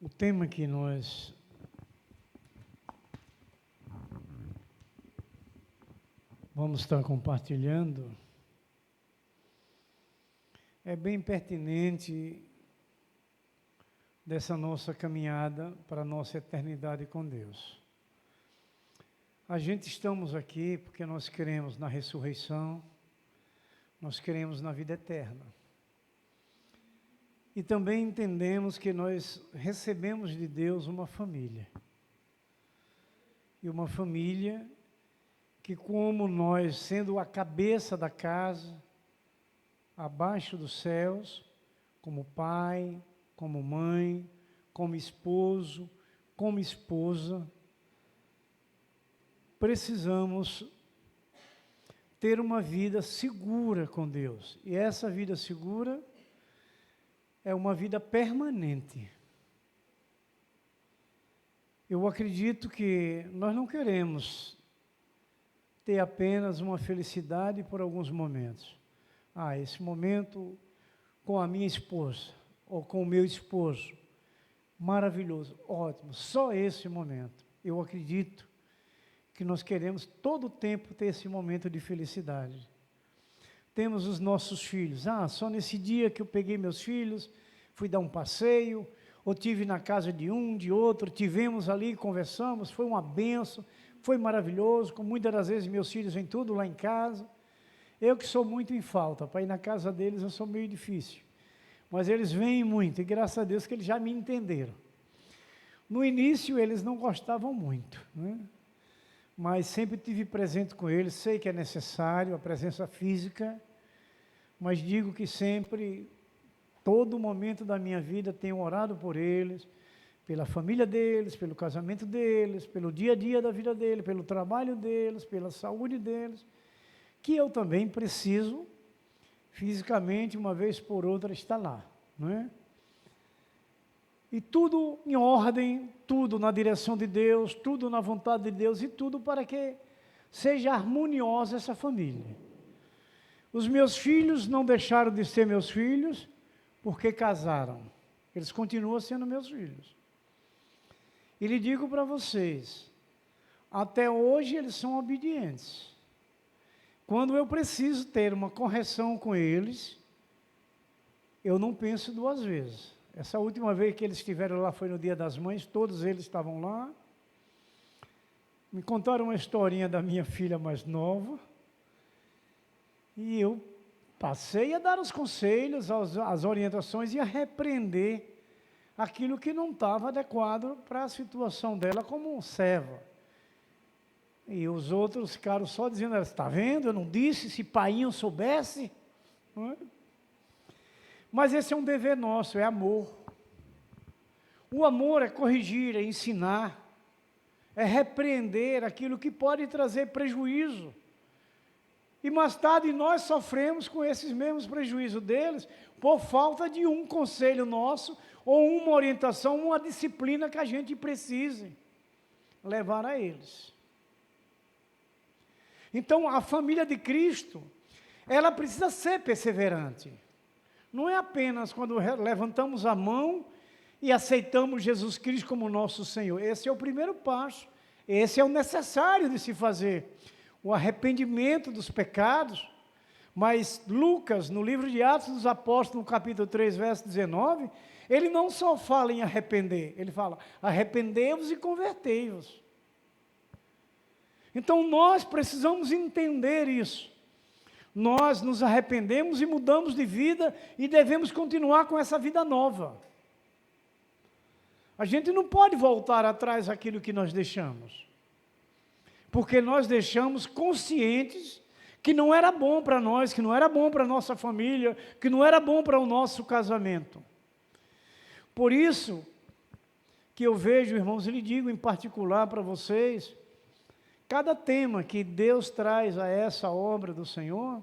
O tema que nós vamos estar compartilhando é bem pertinente dessa nossa caminhada para a nossa eternidade com Deus. A gente estamos aqui porque nós cremos na ressurreição, nós cremos na vida eterna. E também entendemos que nós recebemos de Deus uma família. E uma família que, como nós, sendo a cabeça da casa, abaixo dos céus, como pai, como mãe, como esposo, como esposa, precisamos ter uma vida segura com Deus. E essa vida segura é uma vida permanente. Eu acredito que nós não queremos ter apenas uma felicidade por alguns momentos. Esse momento com a minha esposa, ou com o meu esposo, maravilhoso, ótimo, só esse momento. Eu acredito que nós queremos todo o tempo ter esse momento de felicidade. Temos os nossos filhos. Só nesse dia que eu peguei meus filhos, fui dar um passeio, ou tive na casa de um, de outro, tivemos ali, conversamos, foi uma benção, foi maravilhoso, como muitas das vezes meus filhos vêm tudo lá em casa. Eu que sou muito em falta, para ir na casa deles eu sou meio difícil. Mas eles vêm muito, e graças a Deus que eles já me entenderam. No início eles não gostavam muito, né? Mas sempre tive presente com eles, sei que é necessário a presença física, mas digo que sempre, todo momento da minha vida, tenho orado por eles, pela família deles, pelo casamento deles, pelo dia a dia da vida deles, pelo trabalho deles, pela saúde deles, que eu também preciso, fisicamente, uma vez por outra, estar lá, não é? E tudo em ordem, tudo na direção de Deus, tudo na vontade de Deus e tudo para que seja harmoniosa essa família. Os meus filhos não deixaram de ser meus filhos porque casaram. Eles continuam sendo meus filhos. E lhe digo para vocês, até hoje eles são obedientes. Quando eu preciso ter uma correção com eles, eu não penso duas vezes. Essa última vez que eles estiveram lá foi no Dia das Mães, todos eles estavam lá. Me contaram uma historinha da minha filha mais nova. E eu passei a dar os conselhos, as orientações e a repreender aquilo que não estava adequado para a situação dela como serva. E os outros ficaram só dizendo, está vendo, eu não disse, se painho soubesse. Não é? Mas esse é um dever nosso, é amor. O amor é corrigir, é ensinar, é repreender aquilo que pode trazer prejuízo. E mais tarde nós sofremos com esses mesmos prejuízos deles, por falta de um conselho nosso, ou uma orientação, uma disciplina que a gente precise levar a eles. Então, a família de Cristo, ela precisa ser perseverante. Não é apenas quando levantamos a mão e aceitamos Jesus Cristo como nosso Senhor. Esse é o primeiro passo, esse é o necessário de se fazer. O arrependimento dos pecados, mas Lucas, no livro de Atos dos Apóstolos, no capítulo 3, verso 19, ele não só fala em arrepender, ele fala, arrependei-vos e convertei-vos. Então nós precisamos entender isso. Nós nos arrependemos e mudamos de vida e devemos continuar com essa vida nova. A gente não pode voltar atrás daquilo que nós deixamos. Porque nós deixamos conscientes que não era bom para nós, que não era bom para a nossa família, que não era bom para o nosso casamento. Por isso que eu vejo, irmãos, e lhe digo em particular para vocês, cada tema que Deus traz a essa obra do Senhor,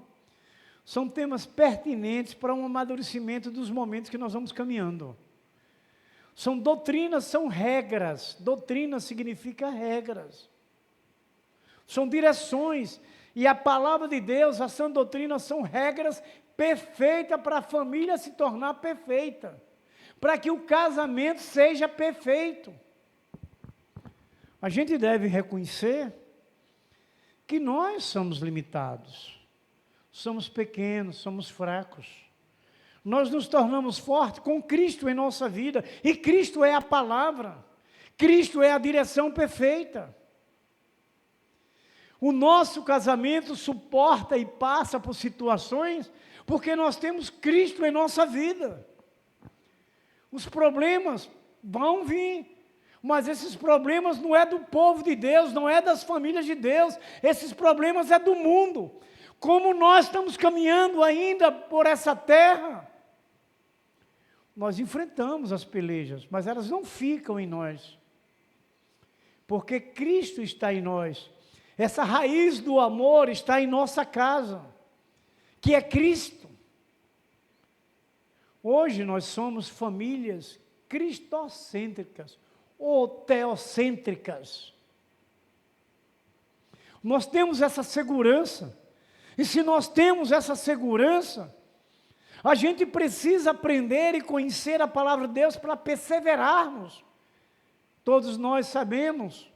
são temas pertinentes para um amadurecimento dos momentos que nós vamos caminhando. São doutrinas, são regras. Doutrina significa regras. São direções. E a palavra de Deus, a sã doutrina, são regras perfeitas para a família se tornar perfeita. para que o casamento seja perfeito. A gente deve reconhecer que nós somos limitados, somos pequenos, somos fracos. Nós nos tornamos fortes com Cristo em nossa vida, e Cristo é a palavra, Cristo é a direção perfeita. O nosso casamento suporta e passa por situações porque nós temos Cristo em nossa vida. Os problemas vão vir, mas esses problemas não é do povo de Deus, não é das famílias de Deus, esses problemas é do mundo. Como nós estamos caminhando ainda por essa terra, nós enfrentamos as pelejas, mas elas não ficam em nós, porque Cristo está em nós. Essa raiz do amor está em nossa casa, que é Cristo. Hoje nós somos famílias cristocêntricas ou teocêntricas. Nós temos essa segurança, e se nós temos essa segurança, a gente precisa aprender e conhecer a palavra de Deus para perseverarmos. Todos nós sabemos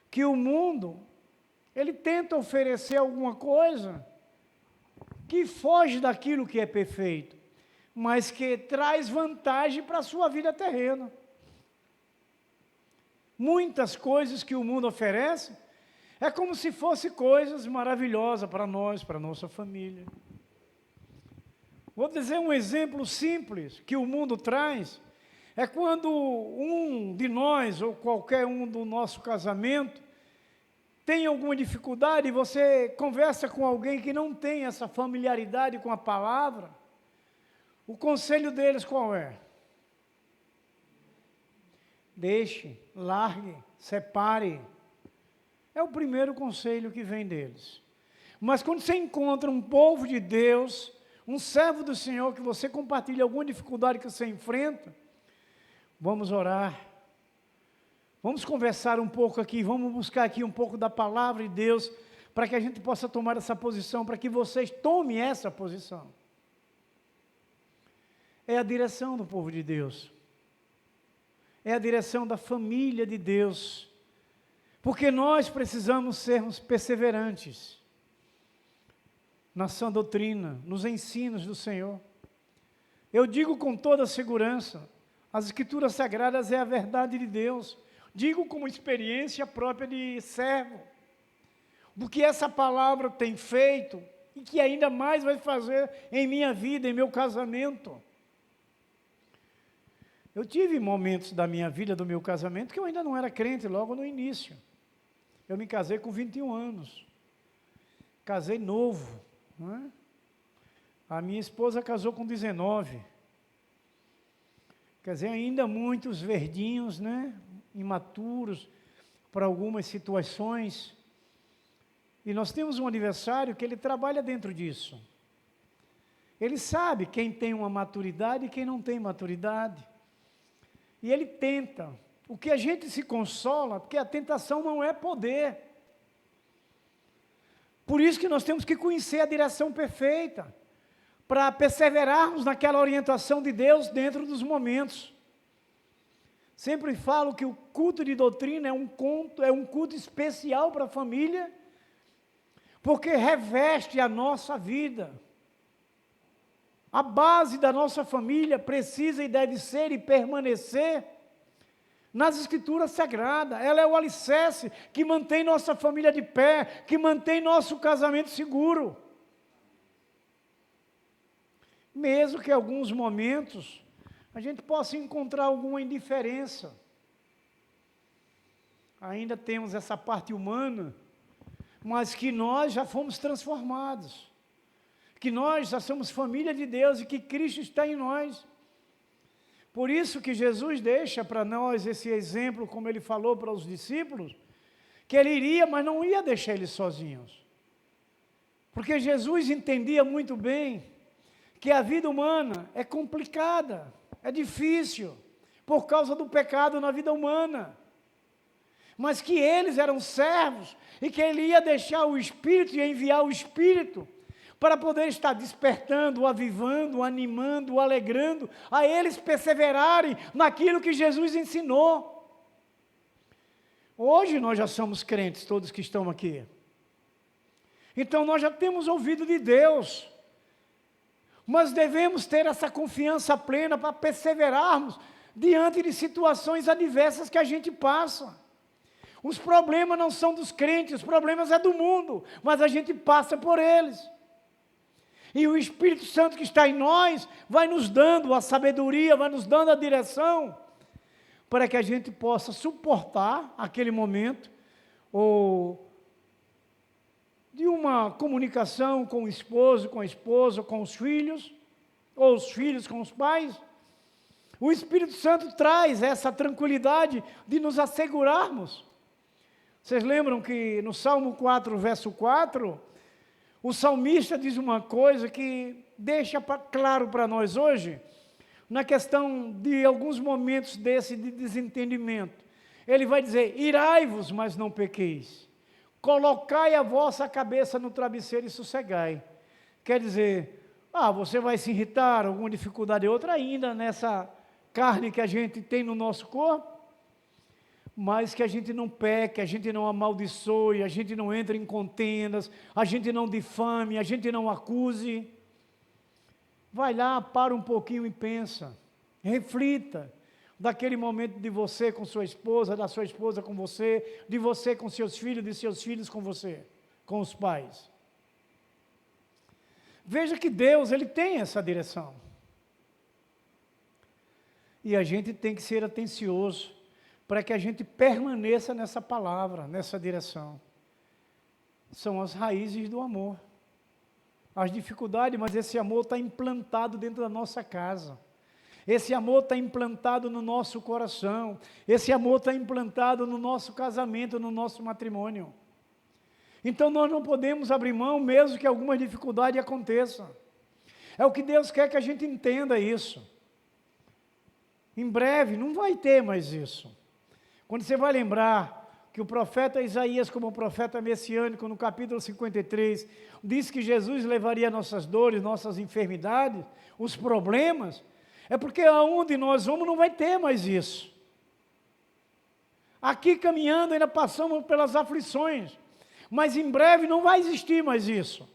que o mundo, ele tenta oferecer alguma coisa que foge daquilo que é perfeito, mas que traz vantagem para a sua vida terrena. Muitas coisas que o mundo oferece, é como se fossem coisas maravilhosas para nós, para a nossa família. Vou dizer um exemplo simples que o mundo traz, é quando um de nós, ou qualquer um do nosso casamento, tem alguma dificuldade, e você conversa com alguém que não tem essa familiaridade com a palavra, o conselho deles qual é? Deixe, largue, separe. É o primeiro conselho que vem deles. Mas quando você encontra um povo de Deus, um servo do Senhor, que você compartilha alguma dificuldade que você enfrenta, vamos orar. Vamos conversar um pouco aqui, vamos buscar aqui um pouco da palavra de Deus, para que a gente possa tomar essa posição, para que vocês tomem essa posição. É a direção do povo de Deus. É a direção da família de Deus. Porque nós precisamos sermos perseverantes na sã doutrina, nos ensinos do Senhor. Eu digo com toda segurança, as Escrituras Sagradas é a verdade de Deus. Digo como experiência própria de servo, do que essa palavra tem feito e que ainda mais vai fazer em minha vida, em meu casamento. Eu tive momentos da minha vida, do meu casamento, que eu ainda não era crente, logo no início. Eu me casei com 21 anos, casei novo, não é? A minha esposa casou com 19, quer dizer, ainda muitos verdinhos, né? Imaturos para algumas situações, e nós temos um adversário que ele trabalha dentro disso. Ele sabe quem tem uma maturidade e quem não tem maturidade, e ele tenta. O que a gente se consola, porque a tentação não é poder. Por isso que nós temos que conhecer a direção perfeita, para perseverarmos naquela orientação de Deus dentro dos momentos. Sempre falo que o culto de doutrina é um culto especial para a família, porque reveste a nossa vida. A base da nossa família precisa e deve ser e permanecer nas Escrituras Sagradas. Ela é o alicerce que mantém nossa família de pé, que mantém nosso casamento seguro. Mesmo que em alguns momentos a gente possa encontrar alguma indiferença. Ainda temos essa parte humana, mas que nós já fomos transformados, que nós já somos família de Deus e que Cristo está em nós. Por isso que Jesus deixa para nós esse exemplo, como ele falou para os discípulos, que ele iria, mas não ia deixar eles sozinhos. Porque Jesus entendia muito bem que a vida humana é complicada, é difícil, por causa do pecado na vida humana. Mas que eles eram servos e que ele ia deixar o Espírito e enviar o Espírito para poder estar despertando, avivando, animando, alegrando, a eles perseverarem naquilo que Jesus ensinou. Hoje nós já somos crentes, todos que estão aqui. Então nós já temos ouvido de Deus, mas devemos ter essa confiança plena para perseverarmos diante de situações adversas que a gente passa. Os problemas não são dos crentes, os problemas é do mundo, mas a gente passa por eles. E o Espírito Santo que está em nós vai nos dando a sabedoria, vai nos dando a direção, para que a gente possa suportar aquele momento, ou de uma comunicação com o esposo, com a esposa, com os filhos, ou os filhos com os pais. O Espírito Santo traz essa tranquilidade de nos assegurarmos. Vocês lembram que no Salmo 4, verso 4, o salmista diz uma coisa que deixa claro para nós hoje, na questão de alguns momentos desse de desentendimento. Ele vai dizer: irai-vos, mas não pequeis. Colocai a vossa cabeça no travesseiro e sossegai. Quer dizer, você vai se irritar, alguma dificuldade ou outra ainda nessa carne que a gente tem no nosso corpo, mas que a gente não peque, a gente não amaldiçoe, a gente não entre em contendas, a gente não difame, a gente não acuse. Vai lá, para um pouquinho e pensa, reflita, daquele momento de você com sua esposa, da sua esposa com você, de você com seus filhos, de seus filhos com você, com os pais. Veja que Deus, Ele tem essa direção. E a gente tem que ser atencioso, para que a gente permaneça nessa palavra, nessa direção. São as raízes do amor. As dificuldades, mas esse amor está implantado dentro da nossa casa. Esse amor está implantado no nosso coração. Esse amor está implantado no nosso casamento, no nosso matrimônio. Então nós não podemos abrir mão, mesmo que alguma dificuldade aconteça. É o que Deus quer que a gente entenda isso. Em breve não vai ter mais isso. Quando você vai lembrar que o profeta Isaías, como profeta messiânico, no capítulo 53, diz que Jesus levaria nossas dores, nossas enfermidades, os problemas, é porque aonde nós vamos não vai ter mais isso. Aqui caminhando ainda passamos pelas aflições, mas em breve não vai existir mais isso.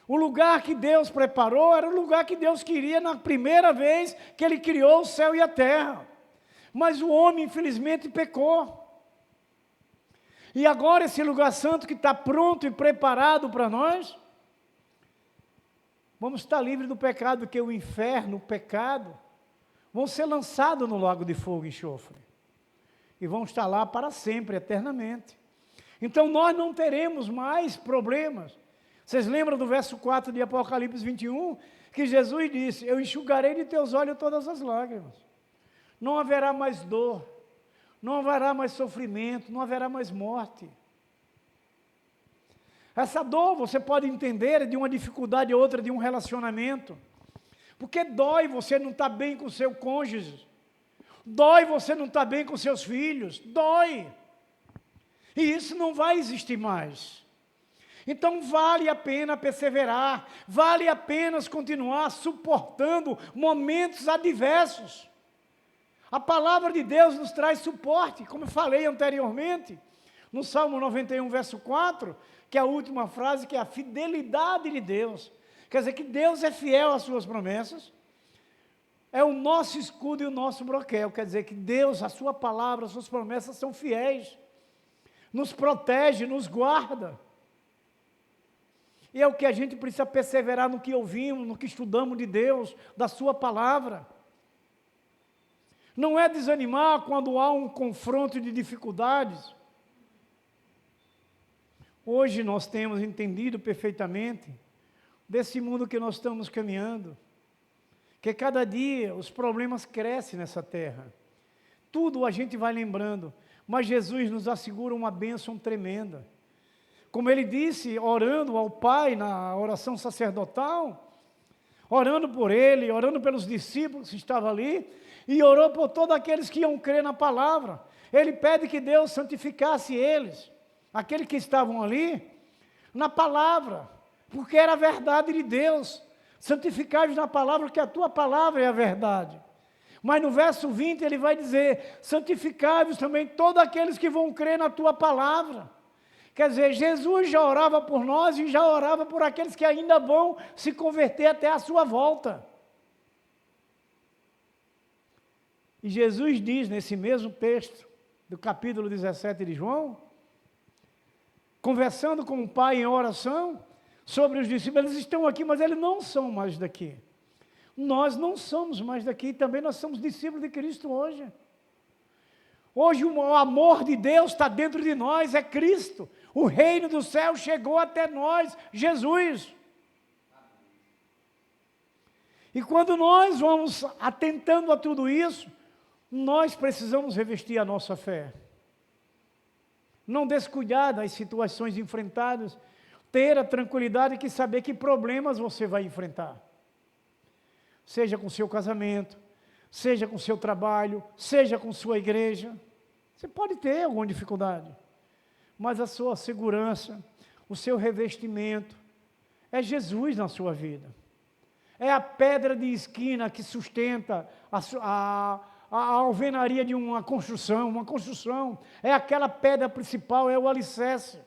O lugar que Deus preparou era o lugar que Deus queria na primeira vez que Ele criou o céu e a terra. Mas o homem, infelizmente, pecou. E agora esse lugar santo que está pronto e preparado para nós, vamos estar livres do pecado, porque o inferno, o pecado, vão ser lançados no lago de fogo e enxofre. E vão estar lá para sempre, eternamente. Então nós não teremos mais problemas. Vocês lembram do verso 4 de Apocalipse 21? Que Jesus disse: eu enxugarei de teus olhos todas as lágrimas. Não haverá mais dor, não haverá mais sofrimento, não haverá mais morte. Essa dor você pode entender de uma dificuldade ou outra de um relacionamento, porque dói você não estar bem com o seu cônjuge, dói você não estar bem com seus filhos, dói, e isso não vai existir mais. Então vale a pena perseverar, vale a pena continuar suportando momentos adversos. A palavra de Deus nos traz suporte, como eu falei anteriormente, no Salmo 91, verso 4, que é a última frase, que é a fidelidade de Deus. Quer dizer que Deus é fiel às suas promessas, é o nosso escudo e o nosso broquel. Quer dizer que Deus, a sua palavra, as suas promessas são fiéis, nos protege, nos guarda. E é o que a gente precisa perseverar no que ouvimos, no que estudamos de Deus, da sua palavra. Não é desanimar quando há um confronto de dificuldades. Hoje nós temos entendido perfeitamente desse mundo que nós estamos caminhando, que cada dia os problemas crescem nessa terra. Tudo a gente vai lembrando, mas Jesus nos assegura uma bênção tremenda. Como Ele disse, orando ao Pai na oração sacerdotal, orando por Ele, orando pelos discípulos que estavam ali, e orou por todos aqueles que iam crer na palavra. Ele pede que Deus santificasse eles, aqueles que estavam ali, na palavra, porque era a verdade de Deus. Santificai-vos na palavra, porque a tua palavra é a verdade. Mas no verso 20 ele vai dizer, santificai-vos também todos aqueles que vão crer na tua palavra. Quer dizer, Jesus já orava por nós e já orava por aqueles que ainda vão se converter até a sua volta. E Jesus diz nesse mesmo texto, do capítulo 17 de João, conversando com o Pai em oração, sobre os discípulos, eles estão aqui, mas eles não são mais daqui. Nós não somos mais daqui, também nós somos discípulos de Cristo hoje. Hoje o amor de Deus está dentro de nós, é Cristo. O reino do céu chegou até nós, Jesus. E quando nós vamos atentando a tudo isso, nós precisamos revestir a nossa fé. Não descuidar das situações enfrentadas, ter a tranquilidade de saber que problemas você vai enfrentar. Seja com seu casamento, seja com seu trabalho, seja com sua igreja. Você pode ter alguma dificuldade, mas a sua segurança, o seu revestimento, é Jesus na sua vida. É a pedra de esquina que sustenta a alvenaria de uma construção. Uma construção é aquela pedra principal, é o alicerce.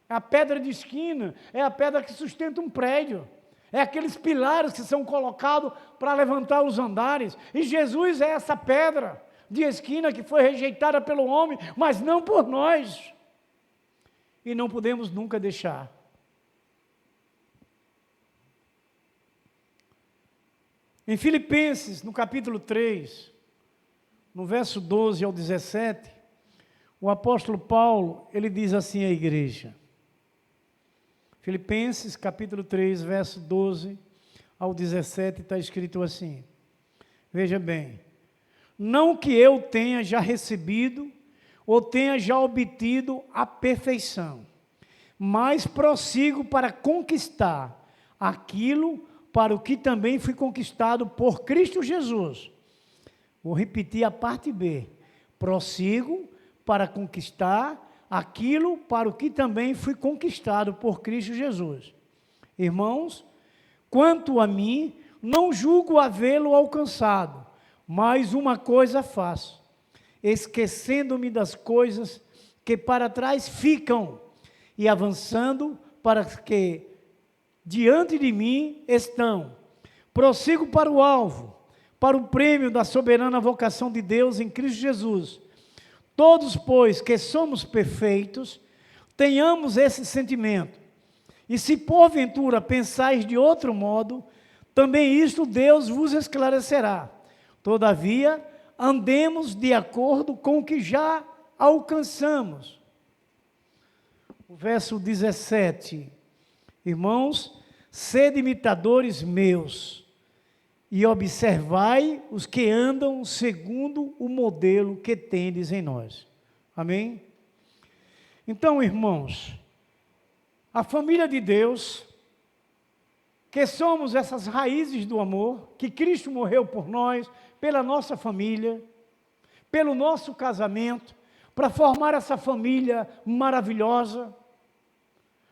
A pedra de esquina é a pedra que sustenta um prédio. É aqueles pilares que são colocados para levantar os andares. E Jesus é essa pedra de esquina que foi rejeitada pelo homem, mas não por nós. E não podemos nunca deixar. Em Filipenses, no capítulo 3, no verso 12 ao 17, o apóstolo Paulo, ele diz assim à igreja. Filipenses, capítulo 3, verso 12 ao 17, está escrito assim. Veja bem. Não que eu tenha já recebido ou tenha já obtido a perfeição, mas prossigo para conquistar aquilo para o que também fui conquistado por Cristo Jesus. Vou repetir a parte B. Prossigo para conquistar aquilo para o que também fui conquistado por Cristo Jesus. Irmãos, quanto a mim, não julgo havê-lo alcançado, mas uma coisa faço, esquecendo-me das coisas que para trás ficam e avançando para que diante de mim estão. Prossigo para o alvo, para o prêmio da soberana vocação de Deus em Cristo Jesus. Todos, pois, que somos perfeitos, tenhamos esse sentimento. E se porventura pensais de outro modo, também isto Deus vos esclarecerá. Todavia, andemos de acordo com o que já alcançamos. O verso 17. Irmãos, sede imitadores meus, e observai os que andam segundo o modelo que tendes em nós. Amém? Então, irmãos, a família de Deus, que somos essas raízes do amor, que Cristo morreu por nós, pela nossa família, pelo nosso casamento, para formar essa família maravilhosa,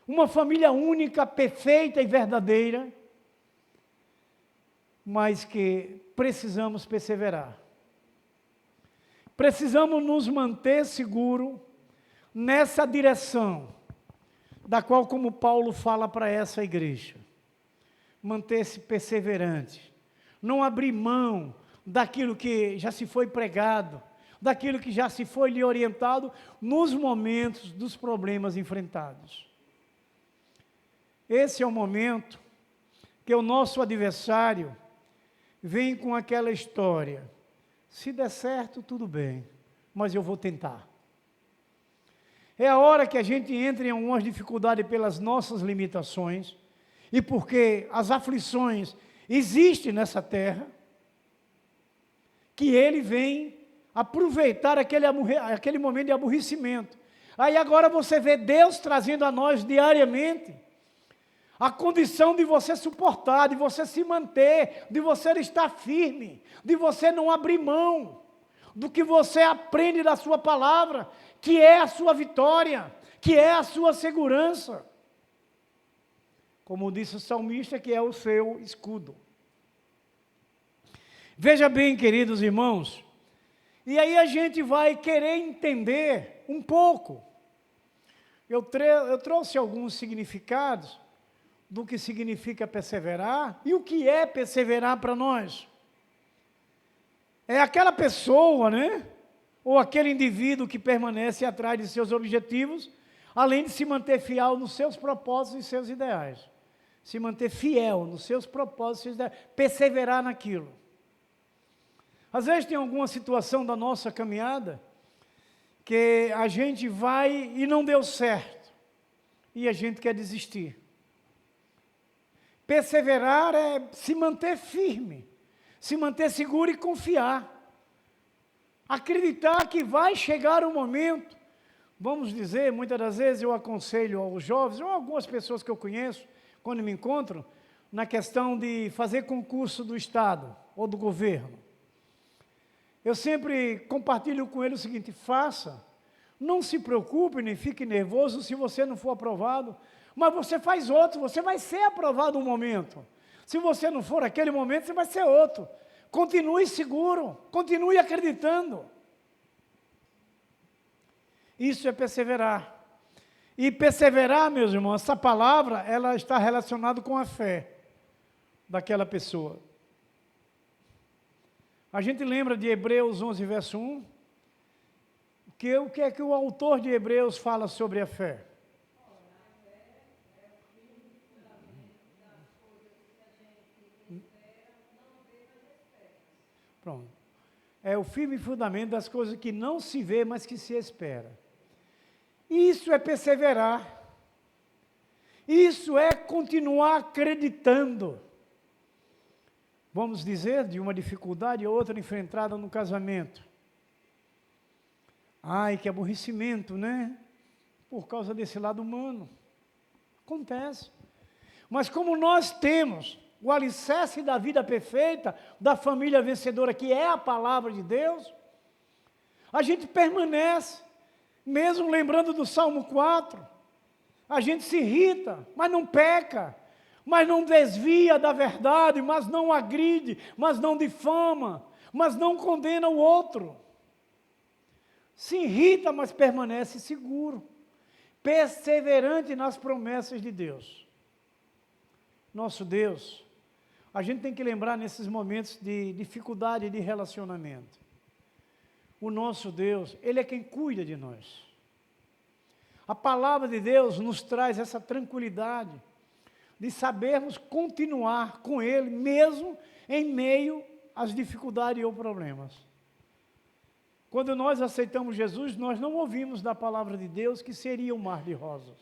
uma família única, perfeita e verdadeira, mas que precisamos perseverar. Precisamos nos manter seguros nessa direção, da qual, como Paulo fala para essa igreja, manter-se perseverante, não abrir mão daquilo que já se foi pregado, daquilo que já se foi lhe orientado nos momentos dos problemas enfrentados. Esse é o momento que o nosso adversário vem com aquela história, se der certo, tudo bem, mas eu vou tentar. É a hora que a gente entra em algumas dificuldades pelas nossas limitações, e porque as aflições existem nessa terra, que ele vem aproveitar aquele momento de aborrecimento. Aí agora você vê Deus trazendo a nós diariamente a condição de você suportar, de você se manter, de você estar firme, de você não abrir mão do que você aprende da sua palavra, que é a sua vitória, que é a sua segurança. como disse o salmista, que é o seu escudo. Veja bem, queridos irmãos, e aí a gente vai querer entender um pouco. Eu trouxe alguns significados do que significa perseverar e o que é perseverar para nós. É aquela pessoa, né? Ou aquele indivíduo que permanece atrás de seus objetivos, além de se manter fiel nos seus propósitos e seus ideais. Se manter fiel nos seus propósitos e seus ideais. Perseverar naquilo. Às vezes tem alguma situação da nossa caminhada que a gente vai e não deu certo. E a gente quer desistir. Perseverar é se manter firme, se manter seguro e confiar. Acreditar que vai chegar um momento, vamos dizer, muitas das vezes eu aconselho aos jovens, ou algumas pessoas que eu conheço, quando me encontram, na questão de fazer concurso do Estado ou do governo. Eu sempre compartilho com ele o seguinte: faça, não se preocupe nem fique nervoso se você não for aprovado, mas você faz outro, você vai ser aprovado um momento. Se você não for aquele momento, você vai ser outro. Continue seguro, continue acreditando. Isso é perseverar. E perseverar, meus irmãos, essa palavra, ela está relacionada com a fé daquela pessoa. A gente lembra de Hebreus 11, verso 1, o que é que o autor de Hebreus fala sobre a fé? Pronto. É o firme fundamento das coisas que não se vê, mas que se espera. Isso é perseverar. Isso é continuar acreditando. Vamos dizer, de uma dificuldade ou outra enfrentada no casamento. Ai, que aborrecimento, né? Por causa desse lado humano. Acontece. Mas como nós temos o alicerce da vida perfeita, da família vencedora, que é a palavra de Deus, a gente permanece, mesmo lembrando do Salmo 4, a gente se irrita, mas não peca, mas não desvia da verdade, mas não agride, mas não difama, mas não condena o outro. Se irrita, mas permanece seguro, perseverante nas promessas de Deus. Nosso Deus, a gente tem que lembrar nesses momentos de dificuldade de relacionamento. O nosso Deus, Ele é quem cuida de nós. A palavra de Deus nos traz essa tranquilidade de sabermos continuar com Ele, mesmo em meio às dificuldades ou problemas. Quando nós aceitamos Jesus, nós não ouvimos da palavra de Deus que seria um mar de rosas.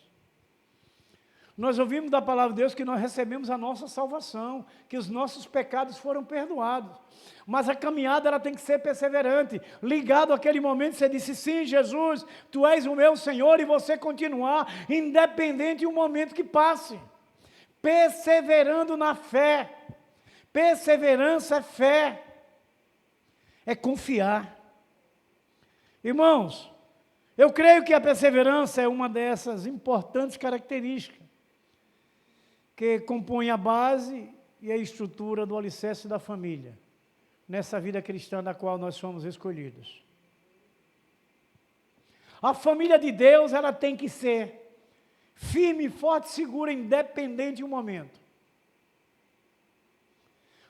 Nós ouvimos da palavra de Deus que nós recebemos a nossa salvação, que os nossos pecados foram perdoados. Mas a caminhada ela tem que ser perseverante. Ligado àquele momento, você disse: sim, Jesus, Tu és o meu Senhor, e você continuar, independente do momento que passe. Perseverando na fé. Perseverança é fé. É confiar. Irmãos, eu creio que a perseverança é uma dessas importantes características que compõe a base e a estrutura do alicerce da família, nessa vida cristã da qual nós somos escolhidos. A família de Deus, ela tem que ser firme, forte, segura, independente do momento.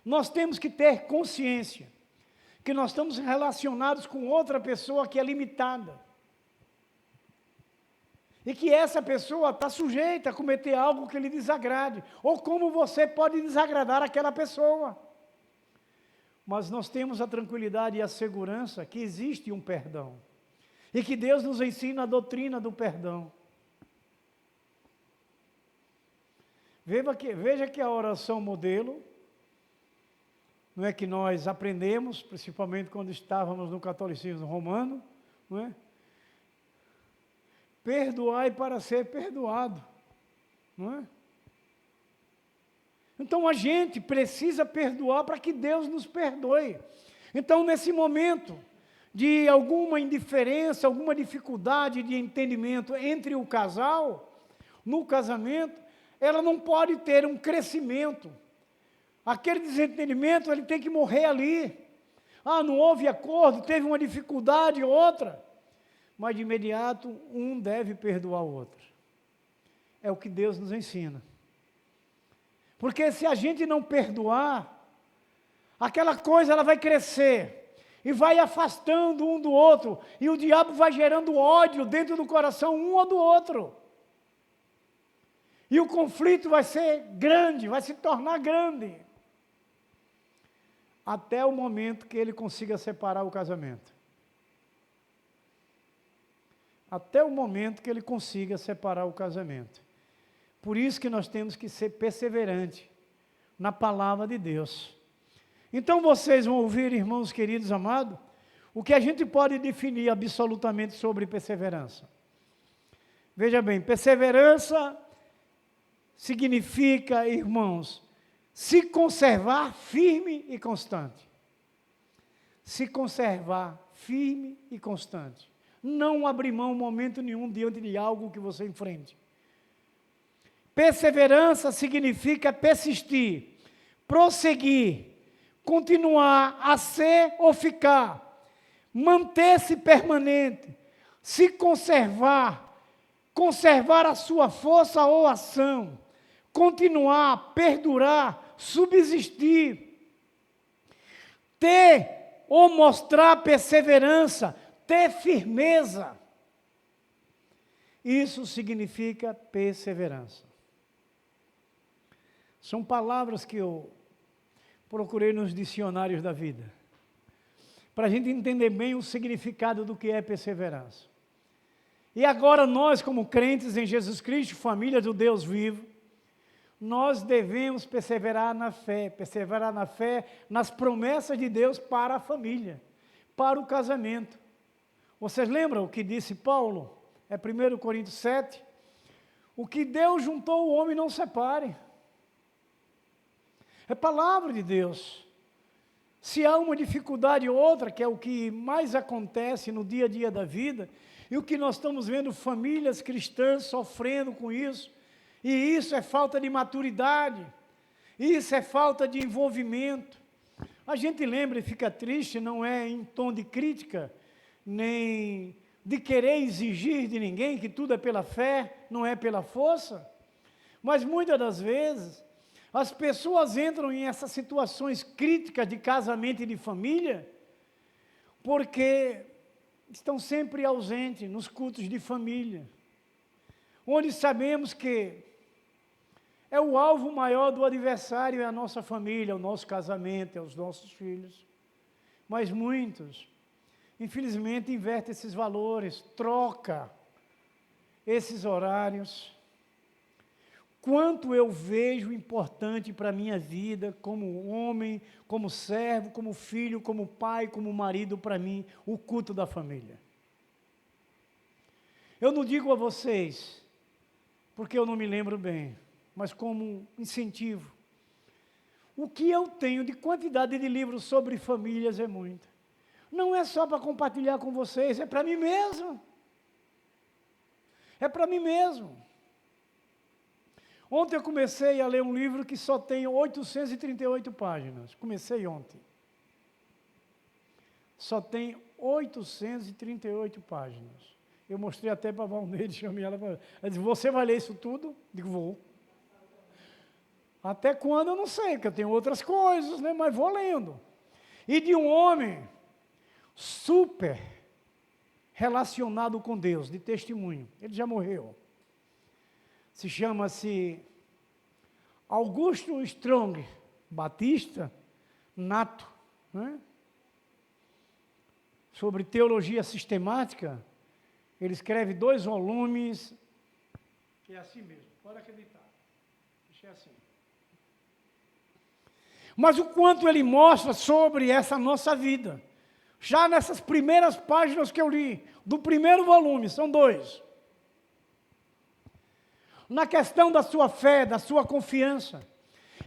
Nós temos que ter consciência que nós estamos relacionados com outra pessoa que é limitada. E que essa pessoa está sujeita a cometer algo que lhe desagrade. Ou como você pode desagradar aquela pessoa. Mas nós temos a tranquilidade e a segurança que existe um perdão. E que Deus nos ensina a doutrina do perdão. Veja que a oração modelo, não é que nós aprendemos, principalmente quando estávamos no catolicismo romano, não é? Perdoai para ser perdoado, não é? Então a gente precisa perdoar para que Deus nos perdoe. Então nesse momento de alguma indiferença, alguma dificuldade de entendimento entre o casal, no casamento, ela não pode ter um crescimento. Aquele desentendimento, ele tem que morrer ali. Ah, não houve acordo, teve uma dificuldade ou outra. Mas de imediato, um deve perdoar o outro. É o que Deus nos ensina. Porque se a gente não perdoar, aquela coisa ela vai crescer e vai afastando um do outro, e o diabo vai gerando ódio dentro do coração um ou do outro. E o conflito vai ser grande, vai se tornar grande, até o momento que ele consiga separar o casamento. Até o momento que ele consiga separar o casamento. Por isso que nós temos que ser perseverantes na palavra de Deus. Então vocês vão ouvir, irmãos queridos amados, o que a gente pode definir absolutamente sobre perseverança. Veja bem, perseverança significa, irmãos, se conservar firme e constante. Se conservar firme e constante. Não abrir mão momento nenhum diante de algo que você enfrente. Perseverança significa persistir, prosseguir, continuar a ser ou ficar, manter-se permanente, se conservar, conservar a sua força ou ação, continuar, perdurar, subsistir, ter ou mostrar perseverança, ter firmeza. Isso significa perseverança. São palavras que eu procurei nos dicionários da vida, para a gente entender bem o significado do que é perseverança. E agora nós, como crentes em Jesus Cristo, família do Deus vivo, nós devemos perseverar na fé nas promessas de Deus para a família, para o casamento. Vocês lembram o que disse Paulo? É 1 Coríntios 7, o que Deus juntou, o homem não separe. É palavra de Deus. Se há uma dificuldade ou outra, que é o que mais acontece no dia a dia da vida, e o que nós estamos vendo famílias cristãs sofrendo com isso, e isso é falta de maturidade, isso é falta de envolvimento. A gente lembra e fica triste, não é em tom de crítica, nem de querer exigir de ninguém que tudo é pela fé, não é pela força, mas muitas das vezes as pessoas entram em essas situações críticas de casamento e de família, porque estão sempre ausentes nos cultos de família, onde sabemos que é o alvo maior do adversário, é a nossa família, o nosso casamento, é os nossos filhos. Mas muitos, infelizmente, invertem esses valores, troca esses horários. Quanto eu vejo importante para a minha vida, como homem, como servo, como filho, como pai, como marido, para mim, o culto da família. Eu não digo a vocês, porque eu não me lembro bem, mas como incentivo. O que eu tenho de quantidade de livros sobre famílias é muito. Não é só para compartilhar com vocês, é para mim mesmo. É para mim mesmo. Ontem eu comecei a ler um livro que só tem 838 páginas. Comecei ontem. Só tem 838 páginas. Eu mostrei até para a Valneide, chamei ela para... Ela disse, você vai ler isso tudo? Digo, vou. Até quando eu não sei, porque eu tenho outras coisas, né? Mas vou lendo. E de um homem super relacionado com Deus, de testemunho. Ele já morreu. Chama-se Augusto Strong Batista Nato, né? Sobre teologia sistemática. Ele escreve 2 volumes, que é assim mesmo, pode acreditar, deixa assim. Mas o quanto ele mostra sobre essa nossa vida, já nessas primeiras páginas que eu li, do primeiro volume, são 2. Na questão da sua fé, da sua confiança.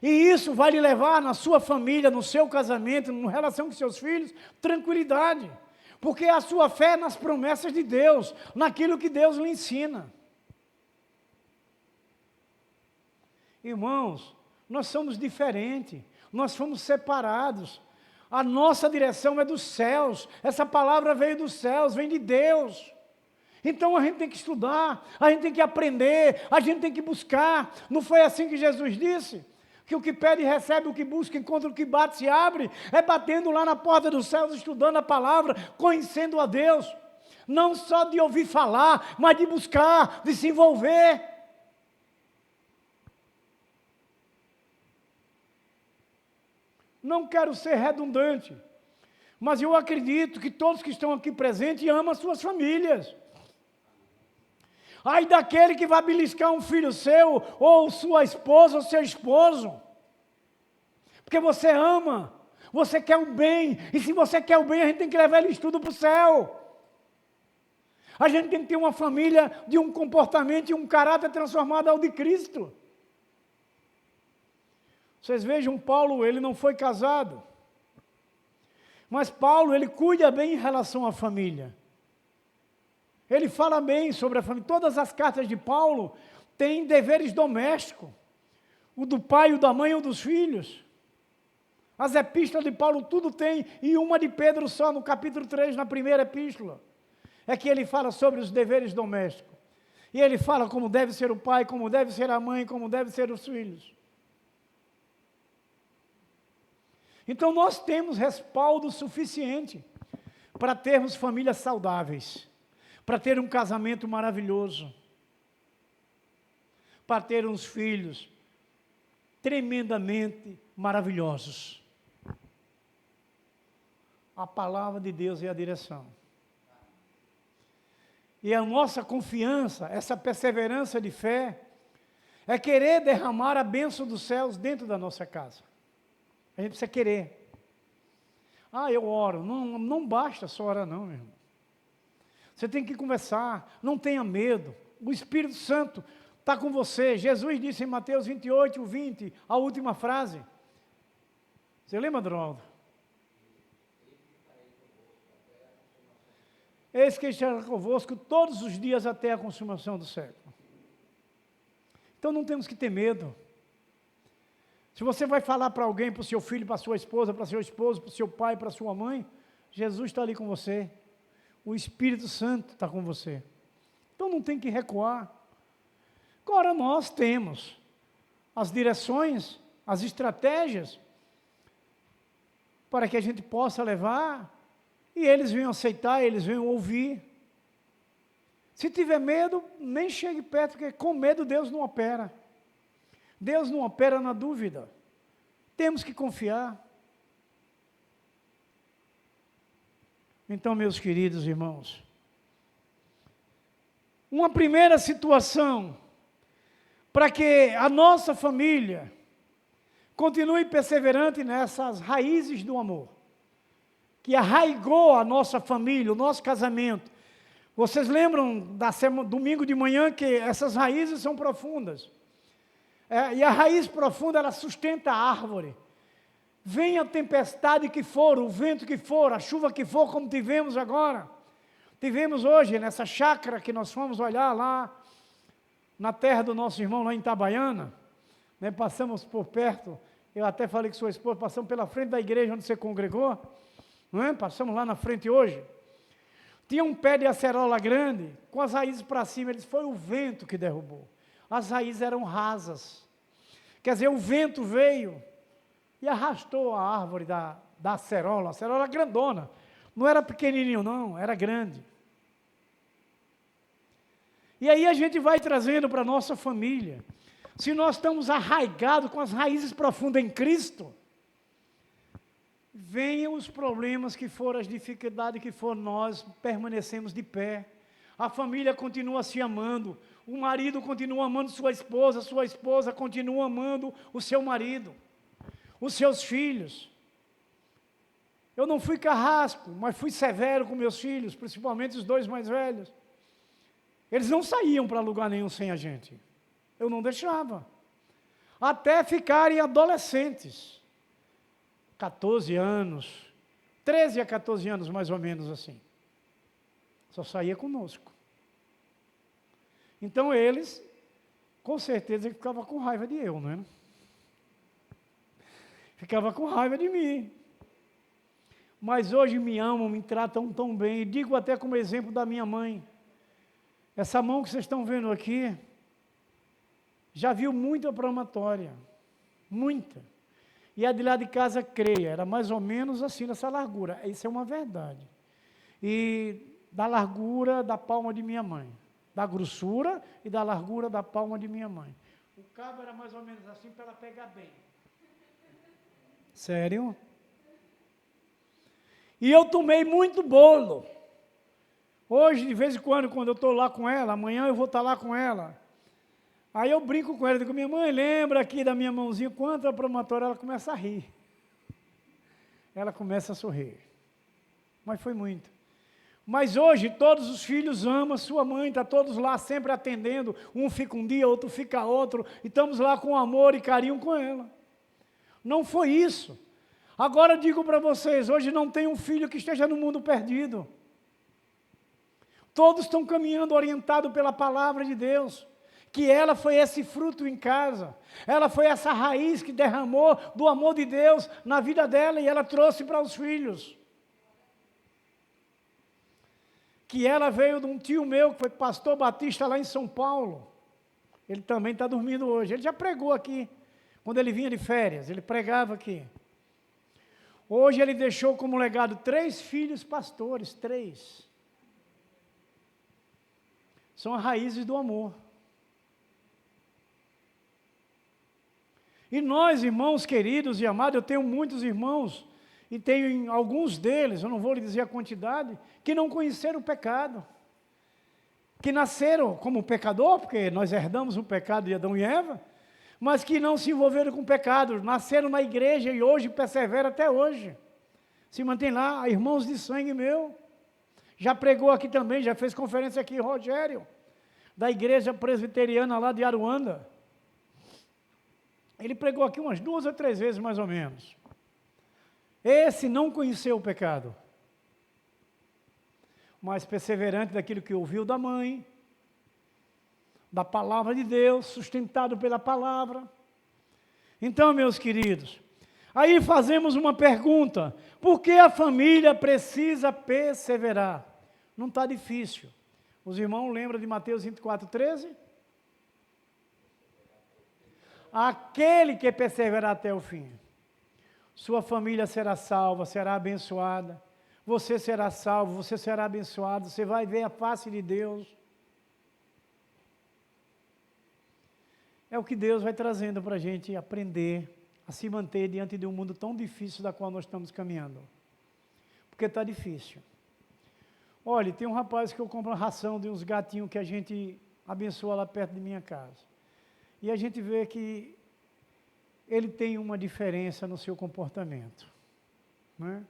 E isso vai lhe levar na sua família, no seu casamento, na relação com seus filhos, tranquilidade. Porque a sua fé é nas promessas de Deus, naquilo que Deus lhe ensina. Irmãos, nós somos diferentes, nós fomos separados. A nossa direção é dos céus, essa palavra veio dos céus, vem de Deus. Então a gente tem que estudar, a gente tem que aprender, a gente tem que buscar. Não foi assim que Jesus disse? Que o que pede recebe, o que busca encontra, o que bate se abre. É batendo lá na porta dos céus, estudando a palavra, conhecendo a Deus. Não só de ouvir falar, mas de buscar, de se envolver. Não quero ser redundante, mas eu acredito que todos que estão aqui presentes amam as suas famílias. Ai daquele que vai beliscar um filho seu, ou sua esposa, ou seu esposo. Porque você ama, você quer o bem, e se você quer o bem, a gente tem que levar ele estudo para o céu. A gente tem que ter uma família de um comportamento e um caráter transformado ao de Cristo. Vocês vejam, Paulo, ele não foi casado. Mas Paulo, ele cuida bem em relação à família. Ele fala bem sobre a família. Todas as cartas de Paulo têm deveres domésticos. O do pai, o da mãe, o dos filhos. As epístolas de Paulo tudo tem, e uma de Pedro só, no capítulo 3, na primeira epístola. É que ele fala sobre os deveres domésticos. E ele fala como deve ser o pai, como deve ser a mãe, como deve ser os filhos. Então nós temos respaldo suficiente para termos famílias saudáveis, para ter um casamento maravilhoso, para ter uns filhos tremendamente maravilhosos. A palavra de Deus é a direção. E a nossa confiança, essa perseverança de fé, é querer derramar a bênção dos céus dentro da nossa casa. A gente precisa querer. Ah, eu oro. Não basta só orar não, meu irmão. Você tem que conversar, não tenha medo. O Espírito Santo está com você. Jesus disse em Mateus 28, 20, a última frase. Você lembra, Adroaldo? Eis que estará convosco todos os dias até a consumação do século. Então não temos que ter medo. Se você vai falar para alguém, para o seu filho, para a sua esposa, para o seu esposo, para o seu pai, para a sua mãe, Jesus está ali com você. O Espírito Santo está com você. Então não tem que recuar. Agora nós temos as direções, as estratégias, para que a gente possa levar, e eles venham aceitar, eles venham ouvir. Se tiver medo, nem chegue perto, porque com medo Deus não opera. Deus não opera na dúvida. Temos que confiar. Então, meus queridos irmãos, uma primeira situação para que a nossa família continue perseverante nessas raízes do amor, que arraigou a nossa família, o nosso casamento. Vocês lembram domingo de manhã que essas raízes são profundas. E a raiz profunda, ela sustenta a árvore. Venha a tempestade que for, o vento que for, a chuva que for, como tivemos agora. Tivemos hoje, nessa chácara que nós fomos olhar lá, na terra do nosso irmão, lá em Itabaiana, né, passamos por perto, eu até falei com sua esposa, passamos pela frente da igreja onde você congregou, não é? Passamos lá na frente hoje. Tinha um pé de acerola grande, com as raízes para cima, ele disse, foi o vento que derrubou. As raízes eram rasas. Quer dizer, o vento veio e arrastou a árvore da acerola. A acerola grandona. Não era pequenininho, não, era grande. E aí a gente vai trazendo para a nossa família. Se nós estamos arraigados com as raízes profundas em Cristo, venham os problemas que forem, as dificuldades que forem, nós permanecemos de pé. A família continua se amando. O marido continua amando sua esposa continua amando o seu marido, os seus filhos. Eu não fui carrasco, mas fui severo com meus filhos, principalmente os dois mais velhos. Eles não saíam para lugar nenhum sem a gente. Eu não deixava. Até ficarem adolescentes. 14 anos, 13 a 14 anos mais ou menos assim. Só saía conosco. Então eles com certeza ele ficava com raiva de eu, não é? Ficava com raiva de mim. Mas hoje me amam, me tratam tão bem. E digo até como exemplo da minha mãe. Essa mão que vocês estão vendo aqui, já viu muita promatória. Muita. E a de lá de casa, creia, era mais ou menos assim, nessa largura. Isso é uma verdade. E da largura da palma de minha mãe. Da grossura e da largura da palma de minha mãe. O cabo era mais ou menos assim para ela pegar bem. Sério? E eu tomei muito bolo. Hoje, de vez em quando eu estou lá com ela, amanhã eu vou estar lá com ela. Aí eu brinco com ela, digo, minha mãe, lembra aqui da minha mãozinha, quanto a promatória, ela começa a rir. Ela começa a sorrir. Mas foi muito. Mas hoje todos os filhos amam a sua mãe, está todos lá sempre atendendo, um fica um dia, outro fica outro, e estamos lá com amor e carinho com ela. Não foi isso. Agora digo para vocês, hoje não tem um filho que esteja no mundo perdido. Todos estão caminhando orientados pela palavra de Deus, que ela foi esse fruto em casa, ela foi essa raiz que derramou do amor de Deus na vida dela e ela trouxe para os filhos. Que ela veio de um tio meu, que foi pastor batista lá em São Paulo. Ele também está dormindo hoje. Ele já pregou aqui, quando ele vinha de férias, ele pregava aqui. Hoje ele deixou como legado 3 filhos pastores, 3. São as raízes do amor. E nós, irmãos queridos e amados, eu tenho muitos irmãos, e tenho alguns deles, eu não vou lhe dizer a quantidade, que não conheceram o pecado, que nasceram como pecador, porque nós herdamos o pecado de Adão e Eva, mas que não se envolveram com o pecado, nasceram na igreja e hoje perseveram até hoje. Se mantém lá, irmãos de sangue meu. Já pregou aqui também, já fez conferência aqui, Rogério, da igreja presbiteriana lá de Aruanda. Ele pregou aqui umas 2 ou 3 vezes, mais ou menos. Esse não conheceu o pecado, mas perseverante daquilo que ouviu da mãe, da palavra de Deus, sustentado pela palavra. Então, meus queridos, aí fazemos uma pergunta: por que a família precisa perseverar? Não está difícil. Os irmãos lembram de Mateus 24:13? Aquele que perseverar até o fim, sua família será salva, será abençoada, você será salvo, você será abençoado, você vai ver a face de Deus. É o que Deus vai trazendo para a gente aprender a se manter diante de um mundo tão difícil da qual nós estamos caminhando. Porque está difícil. Olha, tem um rapaz que eu compro uma ração de uns gatinhos que a gente abençoa lá perto de minha casa. E a gente vê que ele tem uma diferença no seu comportamento. Né?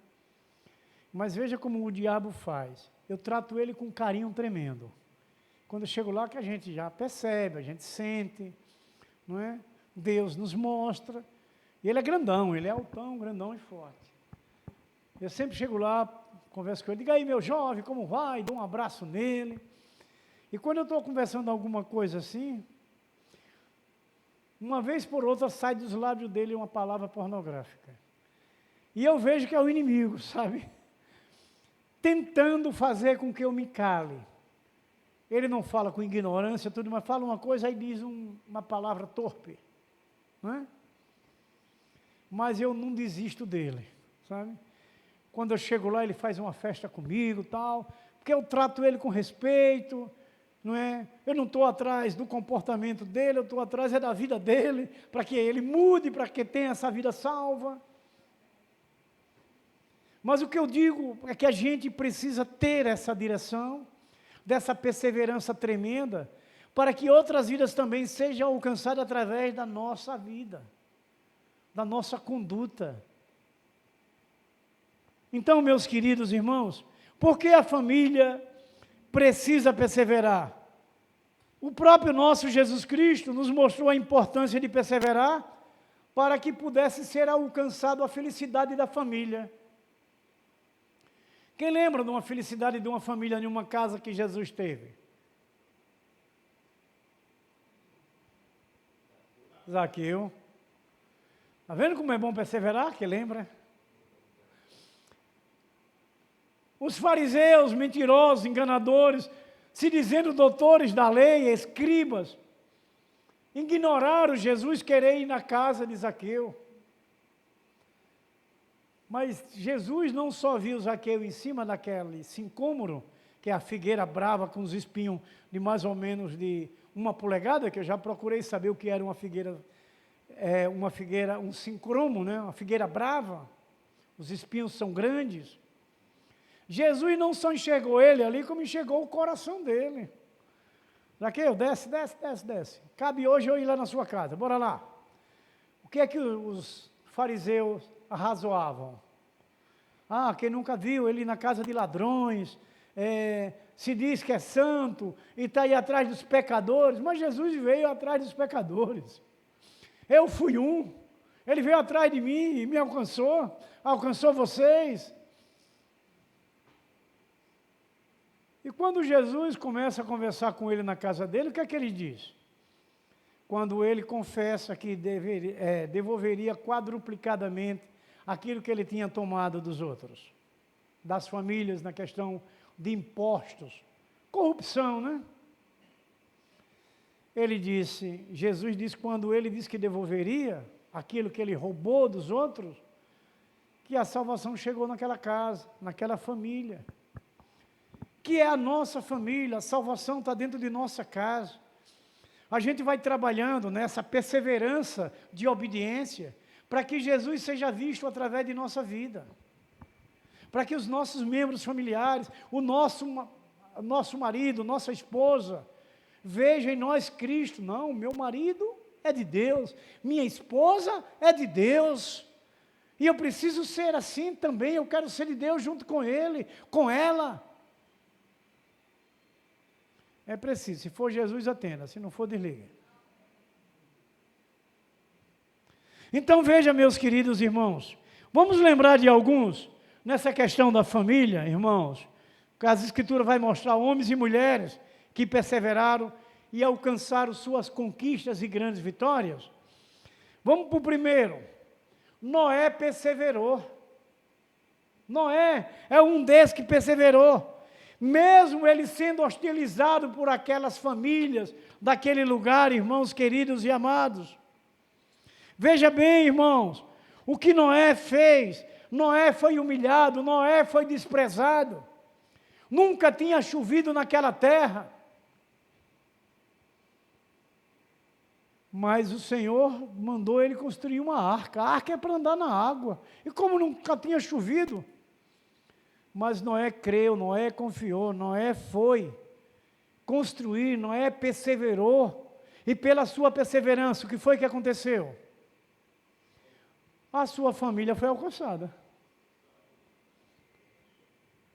Mas veja como o diabo faz. Eu trato ele com um carinho tremendo. Quando eu chego lá que a gente já percebe, a gente sente, não é? Deus nos mostra. E ele é grandão, ele é altão, grandão e forte. Eu sempre chego lá, converso com ele, diga aí meu jovem, como vai? Dou um abraço nele. E quando eu estou conversando alguma coisa assim, uma vez por outra sai dos lábios dele uma palavra pornográfica. E eu vejo que é o inimigo, sabe? Tentando fazer com que eu me cale. Ele não fala com ignorância, tudo, mas fala uma coisa, aí diz uma palavra torpe. Não é? Mas eu não desisto dele, sabe? Quando eu chego lá, ele faz uma festa comigo, tal, porque eu trato ele com respeito, não é? Eu não estou atrás do comportamento dele, eu estou atrás da vida dele, para que ele mude, para que tenha essa vida salva. Mas o que eu digo é que a gente precisa ter essa direção, dessa perseverança tremenda, para que outras vidas também sejam alcançadas através da nossa vida, da nossa conduta. Então, meus queridos irmãos, por que a família precisa perseverar? O próprio nosso Jesus Cristo nos mostrou a importância de perseverar para que pudesse ser alcançado a felicidade da família. Quem lembra de uma felicidade de uma família em uma casa que Jesus teve? Zaqueu. Está vendo como é bom perseverar? Que lembra? Os fariseus, mentirosos, enganadores, se dizendo doutores da lei, escribas, ignoraram Jesus querer ir na casa de Zaqueu. Mas Jesus não só viu Zaqueu em cima daquele sicômoro, que é a figueira brava com os espinhos de mais ou menos de 1 polegada, que eu já procurei saber o que era uma figueira, um sincromo, né? Uma figueira brava, os espinhos são grandes. Jesus não só enxergou ele ali, como enxergou o coração dele. Zaqueu, desce. Cabe hoje eu ir lá na sua casa, bora lá. O que é que os fariseus arrazoavam? Quem nunca viu ele na casa de ladrões, se diz que é santo e está aí atrás dos pecadores, mas Jesus veio atrás dos pecadores. Eu fui um, ele veio atrás de mim e me alcançou vocês. E quando Jesus começa a conversar com ele na casa dele, o que é que ele diz? Quando ele confessa que devolveria quadruplicadamente aquilo que ele tinha tomado dos outros, das famílias na questão de impostos, corrupção, né? Jesus disse, quando ele disse que devolveria aquilo que ele roubou dos outros, que a salvação chegou naquela casa, naquela família, que é a nossa família, a salvação está dentro de nossa casa. A gente vai trabalhando nessa perseverança de obediência, para que Jesus seja visto através de nossa vida, para que os nossos membros familiares, o nosso marido, nossa esposa, vejam em nós Cristo. Não, meu marido é de Deus, minha esposa é de Deus, e eu preciso ser assim também, eu quero ser de Deus junto com ele, com ela. É preciso, se for Jesus, atenda, se não for, desliga. Então veja, meus queridos irmãos, vamos lembrar de alguns, nessa questão da família, irmãos, que as Escrituras vai mostrar homens e mulheres que perseveraram e alcançaram suas conquistas e grandes vitórias. Vamos para o primeiro. Noé perseverou. Noé é um desses que perseverou. Mesmo ele sendo hostilizado por aquelas famílias daquele lugar, irmãos queridos e amados. Veja bem, irmãos, o que Noé fez. Noé foi humilhado, Noé foi desprezado. Nunca tinha chovido naquela terra. Mas o Senhor mandou ele construir uma arca. A arca é para andar na água. E como nunca tinha chovido, mas Noé creu, Noé confiou, Noé foi construir, Noé perseverou. E pela sua perseverança, o que foi que aconteceu? A sua família foi alcançada.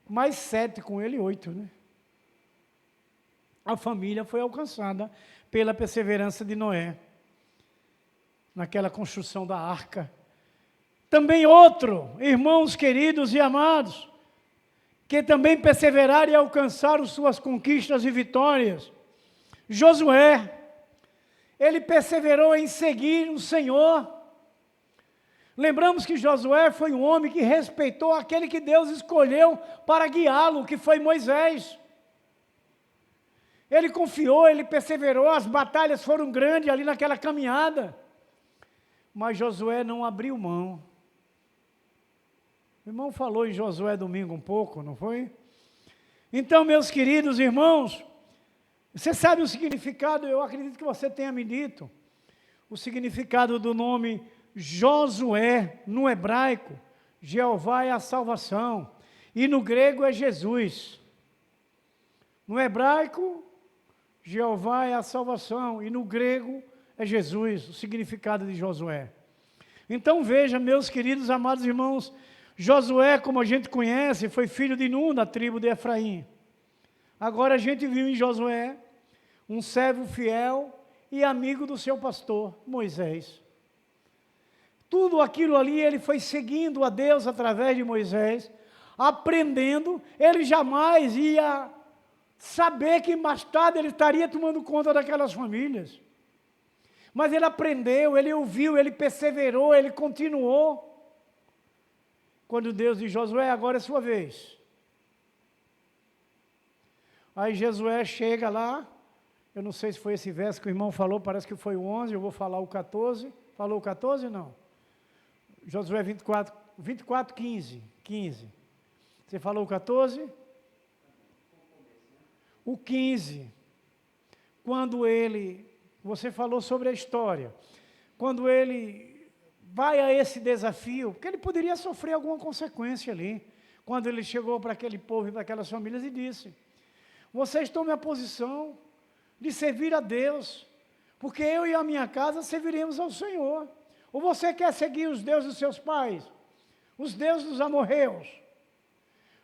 Mais 7 com ele, 8, né? A família foi alcançada pela perseverança de Noé, naquela construção da arca. Também outro, irmãos queridos e amados, que também perseveraram e alcançaram suas conquistas e vitórias. Josué, ele perseverou em seguir o Senhor. Lembramos que Josué foi um homem que respeitou aquele que Deus escolheu para guiá-lo, que foi Moisés. Ele confiou, ele perseverou, as batalhas foram grandes ali naquela caminhada. Mas Josué não abriu mão. O irmão falou em Josué domingo um pouco, não foi? Então, meus queridos irmãos, você sabe o significado, eu acredito que você tenha me dito, o significado do nome Josué, no hebraico, Jeová é a salvação, e no grego é Jesus. No hebraico, Jeová é a salvação, e no grego é Jesus, o significado de Josué. Então veja, meus queridos amados irmãos, Josué, como a gente conhece, foi filho de Nun, da tribo de Efraim. Agora a gente viu em Josué um servo fiel e amigo do seu pastor, Moisés. Tudo aquilo ali ele foi seguindo a Deus através de Moisés, aprendendo. Ele jamais ia saber que mais tarde ele estaria tomando conta daquelas famílias. Mas ele aprendeu, ele ouviu, ele perseverou, ele continuou. Quando Deus diz, Josué, agora é sua vez. Aí Josué chega lá, eu não sei se foi esse verso que o irmão falou, parece que foi o 11, eu vou falar o 14. Falou o 14? Não. Josué 24, 15. Você falou o 14? O 15. Quando ele, você falou sobre a história, quando ele vai a esse desafio, porque ele poderia sofrer alguma consequência ali, quando ele chegou para aquele povo e para aquelas famílias e disse, vocês tomem a posição de servir a Deus, porque eu e a minha casa serviremos ao Senhor. Ou você quer seguir os deuses dos seus pais, os deuses dos amorreus?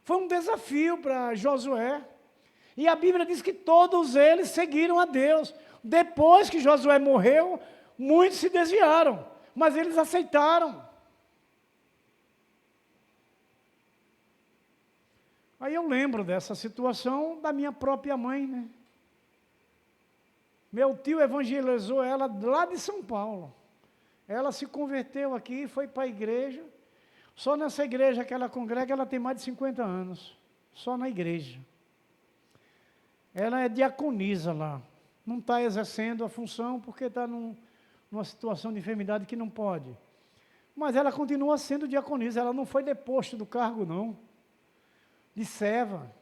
Foi um desafio para Josué. E a Bíblia diz que todos eles seguiram a Deus. Depois que Josué morreu, muitos se desviaram, mas eles aceitaram. Aí eu lembro dessa situação da minha própria mãe, né? Meu tio evangelizou ela lá de São Paulo. Ela se converteu aqui, foi para a igreja. Só nessa igreja que ela congrega, ela tem mais de 50 anos. Só na igreja. Ela é diaconisa lá. Não está exercendo a função porque está numa situação de enfermidade que não pode. Mas ela continua sendo diaconisa. Ela não foi deposta do cargo, não. De serva.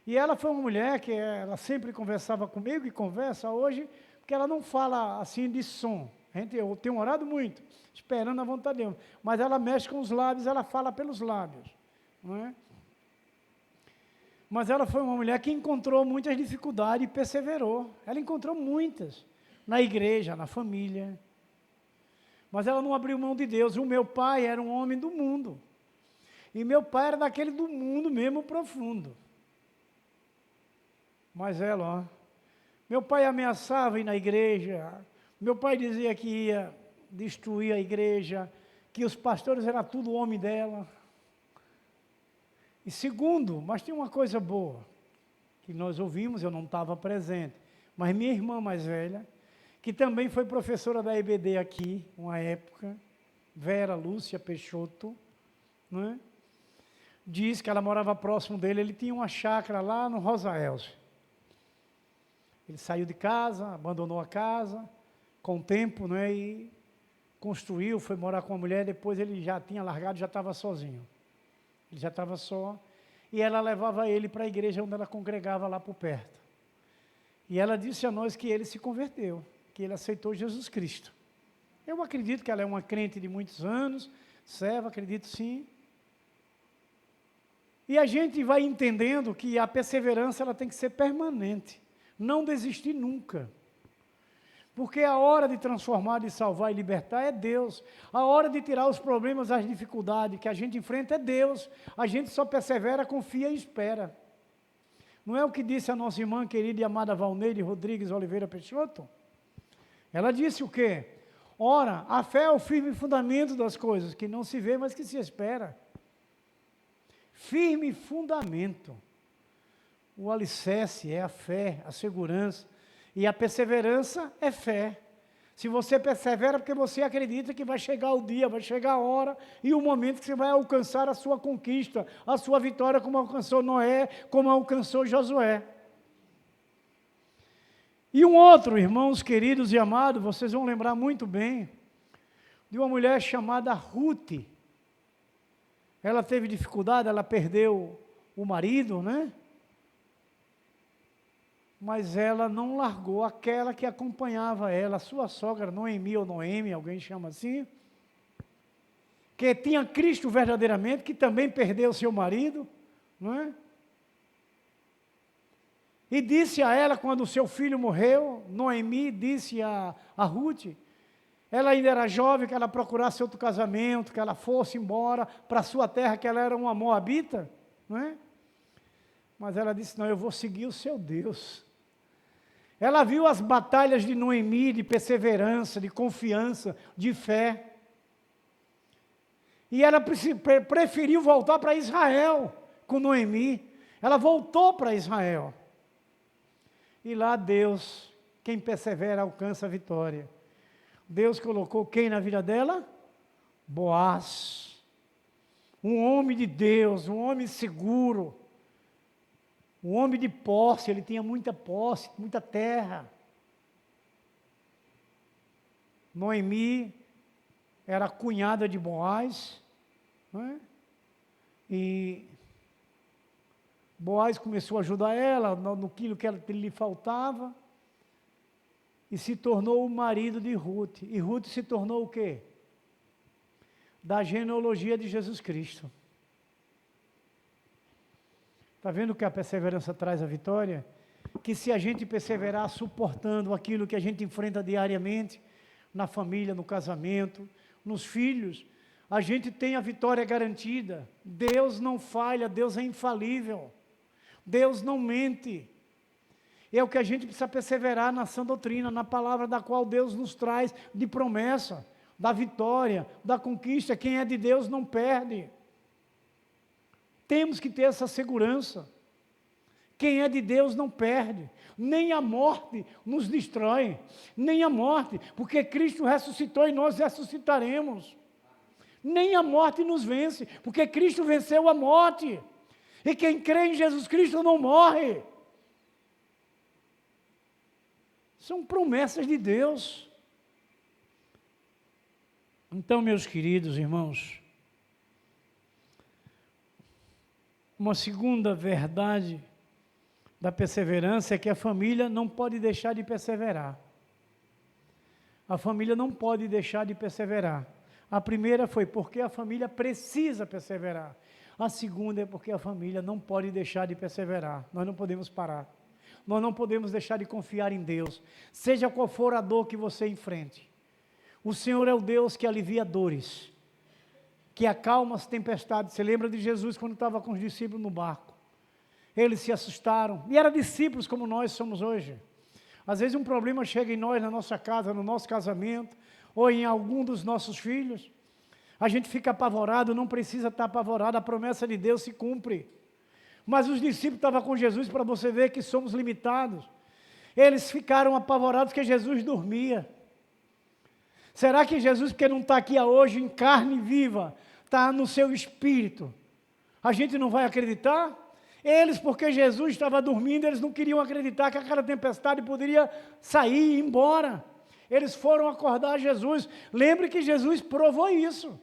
E ela foi uma mulher que ela sempre conversava comigo e conversa hoje, porque ela não fala assim de som. Eu tenho orado muito, esperando a vontade de Deus. Mas ela mexe com os lábios, ela fala pelos lábios. Não é? Mas ela foi uma mulher que encontrou muitas dificuldades e perseverou. Ela encontrou muitas, na igreja, na família. Mas ela não abriu mão de Deus. O meu pai era um homem do mundo. E meu pai era daquele do mundo mesmo profundo. Mas ela, ó, meu pai ameaçava ir na igreja, meu pai dizia que ia destruir a igreja, que os pastores eram tudo homem dela. E segundo, mas tem uma coisa boa, que nós ouvimos, eu não estava presente, mas minha irmã mais velha, que também foi professora da EBD aqui, uma época, Vera Lúcia Peixoto, não é? Diz que ela morava próximo dele, ele tinha uma chácara lá no Rosa Elze. Ele saiu de casa, abandonou a casa, com o tempo, né, e construiu, foi morar com uma mulher, depois ele já tinha largado, já estava sozinho. Ele já estava só, e ela levava ele para a igreja onde ela congregava lá por perto. E ela disse a nós que ele se converteu, que ele aceitou Jesus Cristo. Eu acredito que ela é uma crente de muitos anos, serva, acredito sim. E a gente vai entendendo que a perseverança ela tem que ser permanente. Não desistir nunca. Porque a hora de transformar, de salvar e libertar é Deus. A hora de tirar os problemas, as dificuldades que a gente enfrenta é Deus. A gente só persevera, confia e espera. Não é o que disse a nossa irmã querida e amada Valneide Rodrigues Oliveira Peixoto? Ela disse o quê? Ora, a fé é o firme fundamento das coisas, que não se vê, mas que se espera. Firme fundamento. O alicerce é a fé, a segurança, e a perseverança é fé. Se você persevera, porque você acredita que vai chegar o dia, vai chegar a hora, e o momento que você vai alcançar a sua conquista, a sua vitória, como alcançou Noé, como alcançou Josué. E um outro, irmãos queridos e amados, vocês vão lembrar muito bem, de uma mulher chamada Ruth. Ela teve dificuldade, ela perdeu o marido, né? Mas ela não largou aquela que acompanhava ela, a sua sogra, Noemi ou Noemi, alguém chama assim, que tinha Cristo verdadeiramente, que também perdeu seu marido, não é? E disse a ela, quando o seu filho morreu, Noemi disse a Ruth, ela ainda era jovem, que ela procurasse outro casamento, que ela fosse embora para a sua terra, que ela era uma moabita, não é? Mas ela disse, não, eu vou seguir o seu Deus. Ela viu as batalhas de Noemi, de perseverança, de confiança, de fé. E ela preferiu voltar para Israel com Noemi. Ela voltou para Israel. E lá Deus quem persevera alcança a vitória. Deus colocou quem na vida dela? Boaz. Um homem de Deus, um homem seguro, um homem de posse, ele tinha muita posse, muita terra. Noemi era cunhada de Boaz, não é? E Boaz começou a ajudar ela no que lhe faltava, e se tornou o marido de Ruth. E Ruth se tornou o quê? Da genealogia de Jesus Cristo. Está vendo que a perseverança traz a vitória? Que se a gente perseverar suportando aquilo que a gente enfrenta diariamente, na família, no casamento, nos filhos, a gente tem a vitória garantida. Deus não falha, Deus é infalível. Deus não mente. É o que a gente precisa perseverar na sã doutrina, na palavra da qual Deus nos traz de promessa, da vitória, da conquista. Quem é de Deus não perde. Temos que ter essa segurança. Quem é de Deus não perde. Nem a morte nos destrói, nem a morte, porque Cristo ressuscitou e nós ressuscitaremos. Nem a morte nos vence, porque Cristo venceu a morte. E quem crê em Jesus Cristo não morre. São promessas de Deus. Então, meus queridos irmãos, uma segunda verdade da perseverança é que a família não pode deixar de perseverar. A família não pode deixar de perseverar. A primeira foi porque a família precisa perseverar. A segunda é porque a família não pode deixar de perseverar. Nós não podemos parar. Nós não podemos deixar de confiar em Deus. Seja qual for a dor que você enfrente. O Senhor é o Deus que alivia dores, que acalma as tempestades. Você lembra de Jesus quando estava com os discípulos no barco? Eles se assustaram, e eram discípulos como nós somos hoje. Às vezes um problema chega em nós, na nossa casa, no nosso casamento, ou em algum dos nossos filhos. A gente fica apavorado, não precisa estar apavorado, a promessa de Deus se cumpre. Mas os discípulos estavam com Jesus para você ver que somos limitados. Eles ficaram apavorados porque Jesus dormia. Será que Jesus, porque não está aqui hoje em carne viva, está no seu espírito, a gente não vai acreditar? Eles, porque Jesus estava dormindo, eles não queriam acreditar que aquela tempestade poderia sair e ir embora. Eles foram acordar Jesus. Lembre que Jesus provou isso.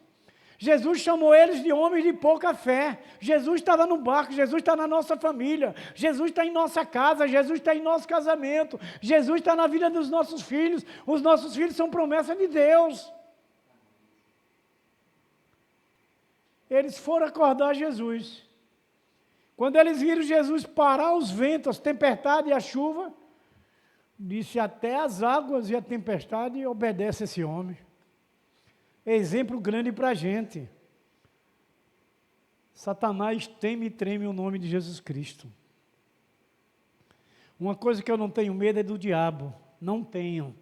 Jesus chamou eles de homens de pouca fé. Jesus estava no barco, Jesus está na nossa família, Jesus está em nossa casa, Jesus está em nosso casamento, Jesus está na vida dos nossos filhos. Os nossos filhos são promessa de Deus. Eles foram acordar Jesus. Quando eles viram Jesus parar os ventos, a tempestade e a chuva, disse: até as águas e a tempestade obedecem a esse homem. Exemplo grande para a gente. Satanás teme e treme o nome de Jesus Cristo. Uma coisa que eu não tenho medo é do diabo. Não tenho.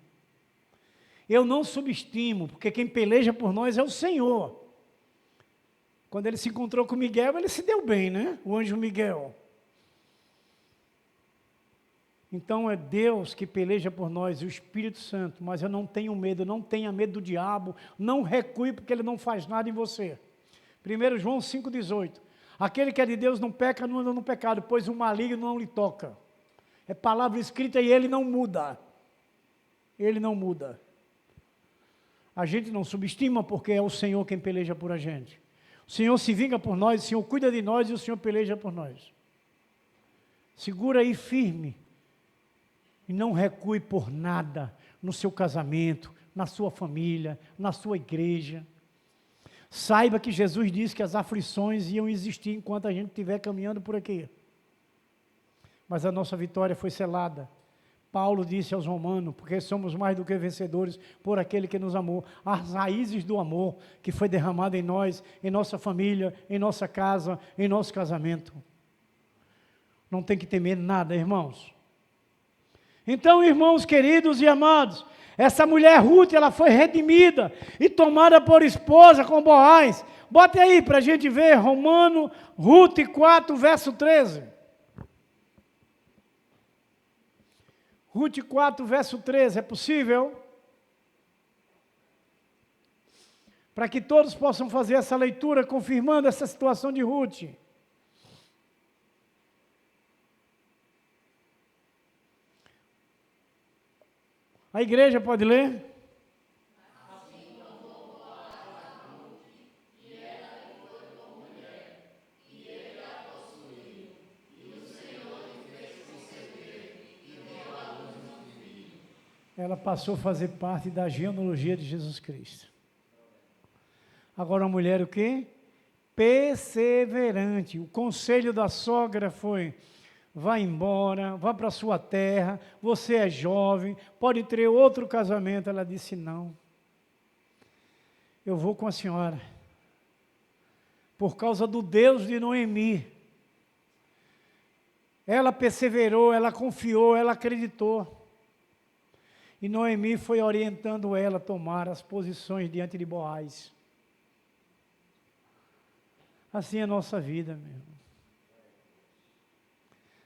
Eu não subestimo, porque quem peleja por nós é o Senhor. Quando ele se encontrou com Miguel, ele se deu bem, né? O anjo Miguel. Então é Deus que peleja por nós, o Espírito Santo, mas eu não tenho medo, não tenha medo do diabo, não recue porque ele não faz nada em você. 1 João 5,18, aquele que é de Deus não peca, não anda no pecado, pois o maligno não lhe toca. É palavra escrita e ele não muda. Ele não muda. A gente não subestima porque é o Senhor quem peleja por a gente. O Senhor se vinga por nós, o Senhor cuida de nós e o Senhor peleja por nós. Segura aí firme. E não recue por nada no seu casamento, na sua família, na sua igreja. Saiba que Jesus disse que as aflições iam existir enquanto a gente estiver caminhando por aqui. Mas a nossa vitória foi selada. Paulo disse aos romanos, porque somos mais do que vencedores por aquele que nos amou. As raízes do amor que foi derramado em nós, em nossa família, em nossa casa, em nosso casamento. Não tem que temer nada, irmãos. Então, irmãos queridos e amados, essa mulher Ruth, ela foi redimida e tomada por esposa com Boaz. Bote aí para a gente ver, Ruth 4, verso 13. Ruth 4, verso 13, é possível? Para que todos possam fazer essa leitura, confirmando essa situação de Ruth. A igreja pode ler? Ela passou a fazer parte da genealogia de Jesus Cristo. Agora a mulher o quê? Perseverante. O conselho da sogra foi: vá embora, vá para a sua terra, você é jovem, pode ter outro casamento. Ela disse: não, eu vou com a senhora, por causa do Deus de Noemi. Ela perseverou, ela confiou, ela acreditou. E Noemi foi orientando ela a tomar as posições diante de Boaz. Assim é a nossa vida, meu irmão.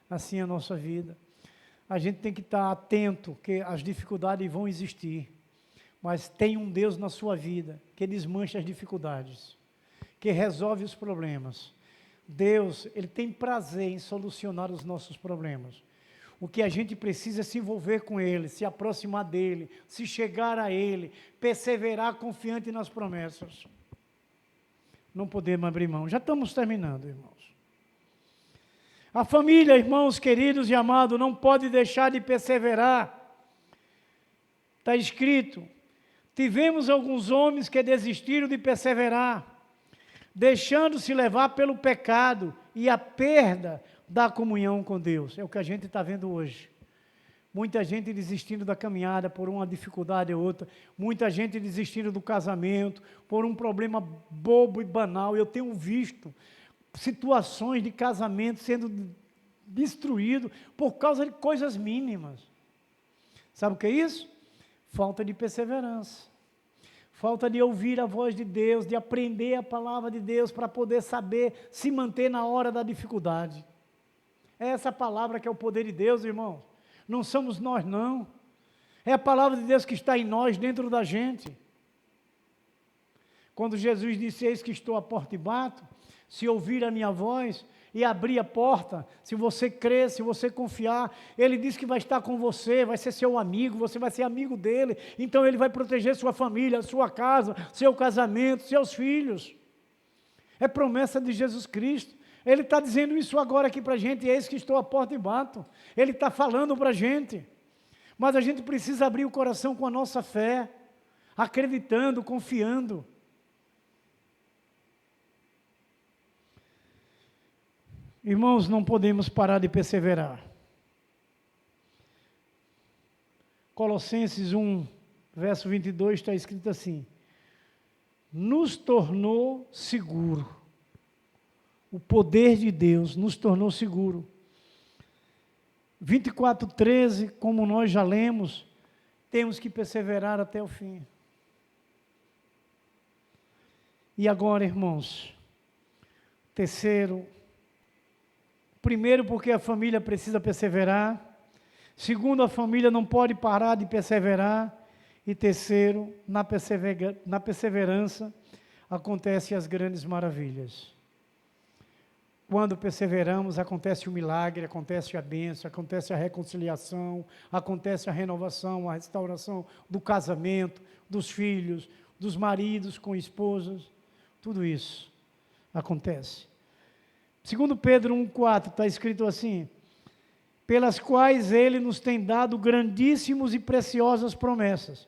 Assim é a nossa vida. A gente tem que estar atento, que as dificuldades vão existir. Mas tem um Deus na sua vida que desmancha as dificuldades, que resolve os problemas. Deus, Ele tem prazer em solucionar os nossos problemas. O que a gente precisa é se envolver com Ele, se aproximar dEle, se chegar a Ele, perseverar confiante nas promessas. Não podemos abrir mão. Já estamos terminando, irmãos. A família, irmãos queridos e amados, não pode deixar de perseverar. Está escrito: tivemos alguns homens que desistiram de perseverar, deixando-se levar pelo pecado e a perda da comunhão com Deus. É o que a gente está vendo hoje. Muita gente desistindo da caminhada por uma dificuldade ou outra. Muita gente desistindo do casamento por um problema bobo e banal. Eu tenho visto situações de casamento sendo destruído por causa de coisas mínimas. Sabe o que é isso? Falta de perseverança. Falta de ouvir a voz de Deus, de aprender a palavra de Deus para poder saber se manter na hora da dificuldade. É essa palavra que é o poder de Deus, irmão. Não somos nós, não. É a palavra de Deus que está em nós, dentro da gente. Quando Jesus disse: eis que estou à porta e bato, se ouvir a minha voz e abrir a porta, se você crer, se você confiar, Ele disse que vai estar com você, vai ser seu amigo, você vai ser amigo dEle, então Ele vai proteger sua família, sua casa, seu casamento, seus filhos. É promessa de Jesus Cristo. Ele está dizendo isso agora aqui para a gente: eis que estou à porta e bato. Ele está falando para a gente. Mas a gente precisa abrir o coração com a nossa fé, acreditando, confiando. Irmãos, não podemos parar de perseverar. Colossenses 1, verso 22, está escrito assim: nos tornou seguro. O poder de Deus nos tornou seguro. 24:13, como nós já lemos, temos que perseverar até o fim. E agora, irmãos, primeiro, porque a família precisa perseverar. Segundo, a família não pode parar de perseverar. E terceiro, na perseverança acontecem as grandes maravilhas. Quando perseveramos, acontece o milagre, acontece a bênção, acontece a reconciliação, acontece a renovação, a restauração do casamento, dos filhos, dos maridos com esposas, tudo isso acontece. Segundo Pedro 1,4, está escrito assim: pelas quais Ele nos tem dado grandíssimos e preciosas promessas,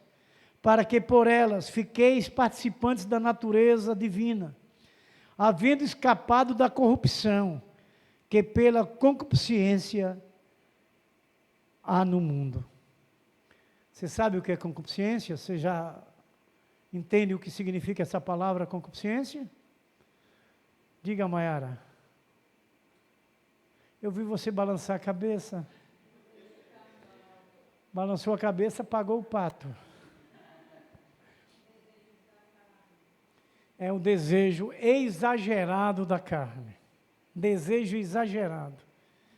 para que por elas fiqueis participantes da natureza divina, havendo escapado da corrupção, que pela concupiscência há no mundo. Você sabe o que é concupiscência? Você já entende o que significa essa palavra concupiscência? Diga, Maiara. Eu vi você balançar a cabeça. Balançou a cabeça, pagou o pato. É o desejo exagerado da carne. Desejo exagerado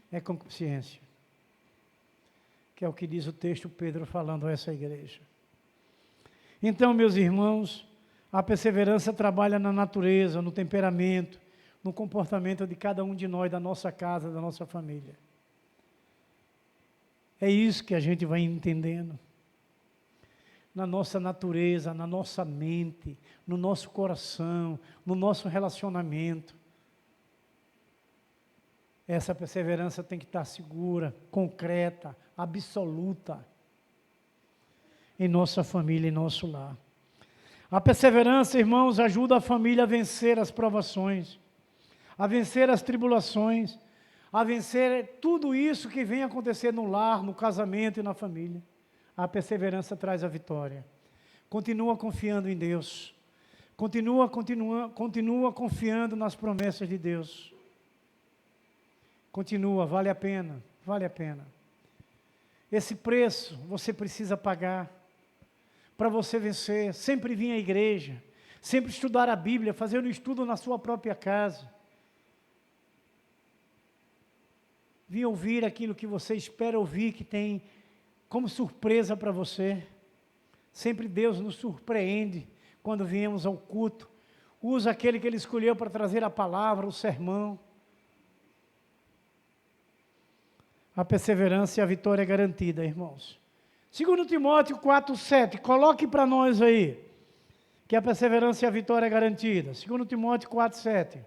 é concupiscência. que é o que diz o texto Pedro falando a essa igreja. Então, meus irmãos, a perseverança trabalha na natureza, no temperamento, no comportamento de cada um de nós, da nossa casa, da nossa família. É isso que a gente vai entendendo. Na nossa natureza, na nossa mente, no nosso coração, no nosso relacionamento. Essa perseverança tem que estar segura, concreta, absoluta em nossa família, em nosso lar. A perseverança, irmãos, ajuda a família a vencer as provações, a vencer as tribulações, a vencer tudo isso que vem acontecer no lar, no casamento e na família. A perseverança traz a vitória. Continua confiando em Deus. Continua confiando nas promessas de Deus. Continua, vale a pena, vale a pena. Esse preço você precisa pagar para você vencer. Sempre vir à igreja, sempre estudar a Bíblia, fazer um estudo na sua própria casa. Vir ouvir aquilo que você espera ouvir, que tem como surpresa para você. Sempre Deus nos surpreende quando viemos ao culto. Usa aquele que Ele escolheu para trazer a palavra, o sermão. A perseverança e a vitória é garantida, irmãos. 2 Timóteo 4,7, coloque para nós aí, que a perseverança e a vitória é garantida. 2 Timóteo 4,7.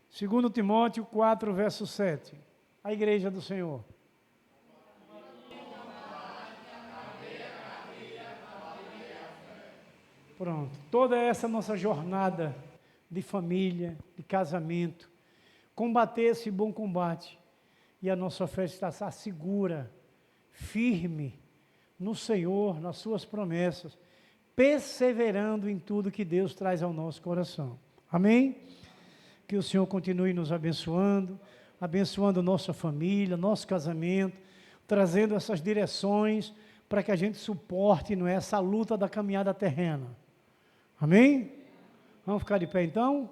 Segundo Timóteo 4, verso 7. A igreja do Senhor. Pronto. Toda essa nossa jornada de família, de casamento, combater esse bom combate. E a nossa fé está segura, firme no Senhor, nas suas promessas, perseverando em tudo que Deus traz ao nosso coração. Amém? Que o Senhor continue nos abençoando, abençoando nossa família, nosso casamento, trazendo essas direções para que a gente suporte, não é, essa luta da caminhada terrena. Amém? Vamos ficar de pé então?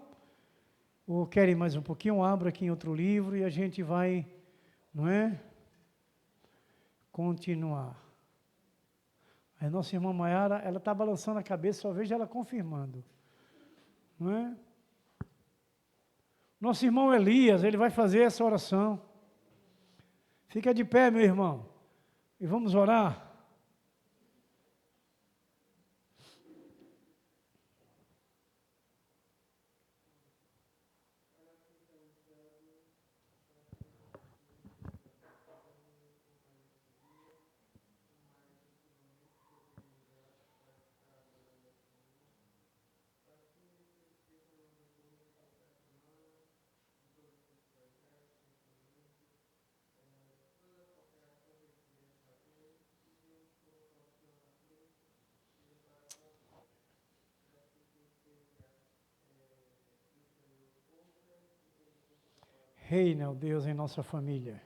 Ou querem mais um pouquinho? Abra aqui em outro livro e a gente vai, não é? Continuar. A nossa irmã Maiara, ela está balançando a cabeça, só vejo ela confirmando. Não é? Nosso irmão Elias, ele vai fazer essa oração. Fica de pé, meu irmão, e vamos orar. Reina, ó Deus, em nossa família,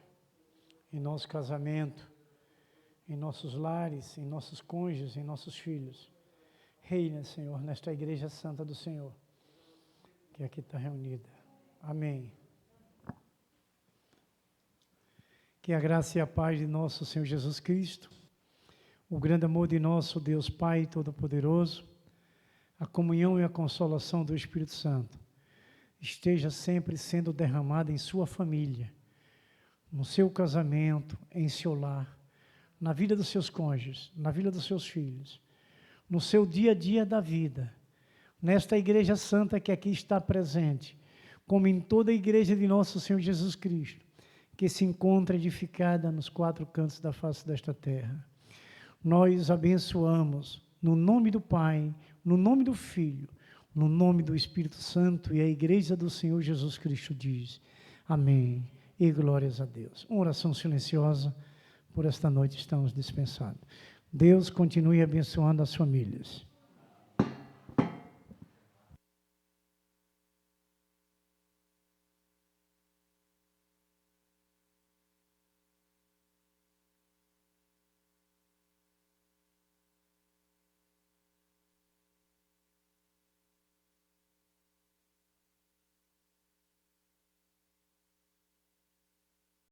em nosso casamento, em nossos lares, em nossos cônjuges, em nossos filhos. Reina, Senhor, nesta igreja santa do Senhor, que aqui está reunida. Amém. Que a graça e a paz de nosso Senhor Jesus Cristo, o grande amor de nosso Deus Pai Todo-Poderoso, a comunhão e a consolação do Espírito Santo, esteja sempre sendo derramada em sua família, no seu casamento, em seu lar, na vida dos seus cônjuges, na vida dos seus filhos, no seu dia a dia da vida, nesta igreja santa que aqui está presente, como em toda a igreja de nosso Senhor Jesus Cristo, que se encontra edificada nos quatro cantos da face desta terra. Nós abençoamos no nome do Pai, no nome do Filho, no nome do Espírito Santo, e a igreja do Senhor Jesus Cristo diz, amém, e glórias a Deus. Uma oração silenciosa, por esta noite estamos dispensados. Deus continue abençoando as famílias.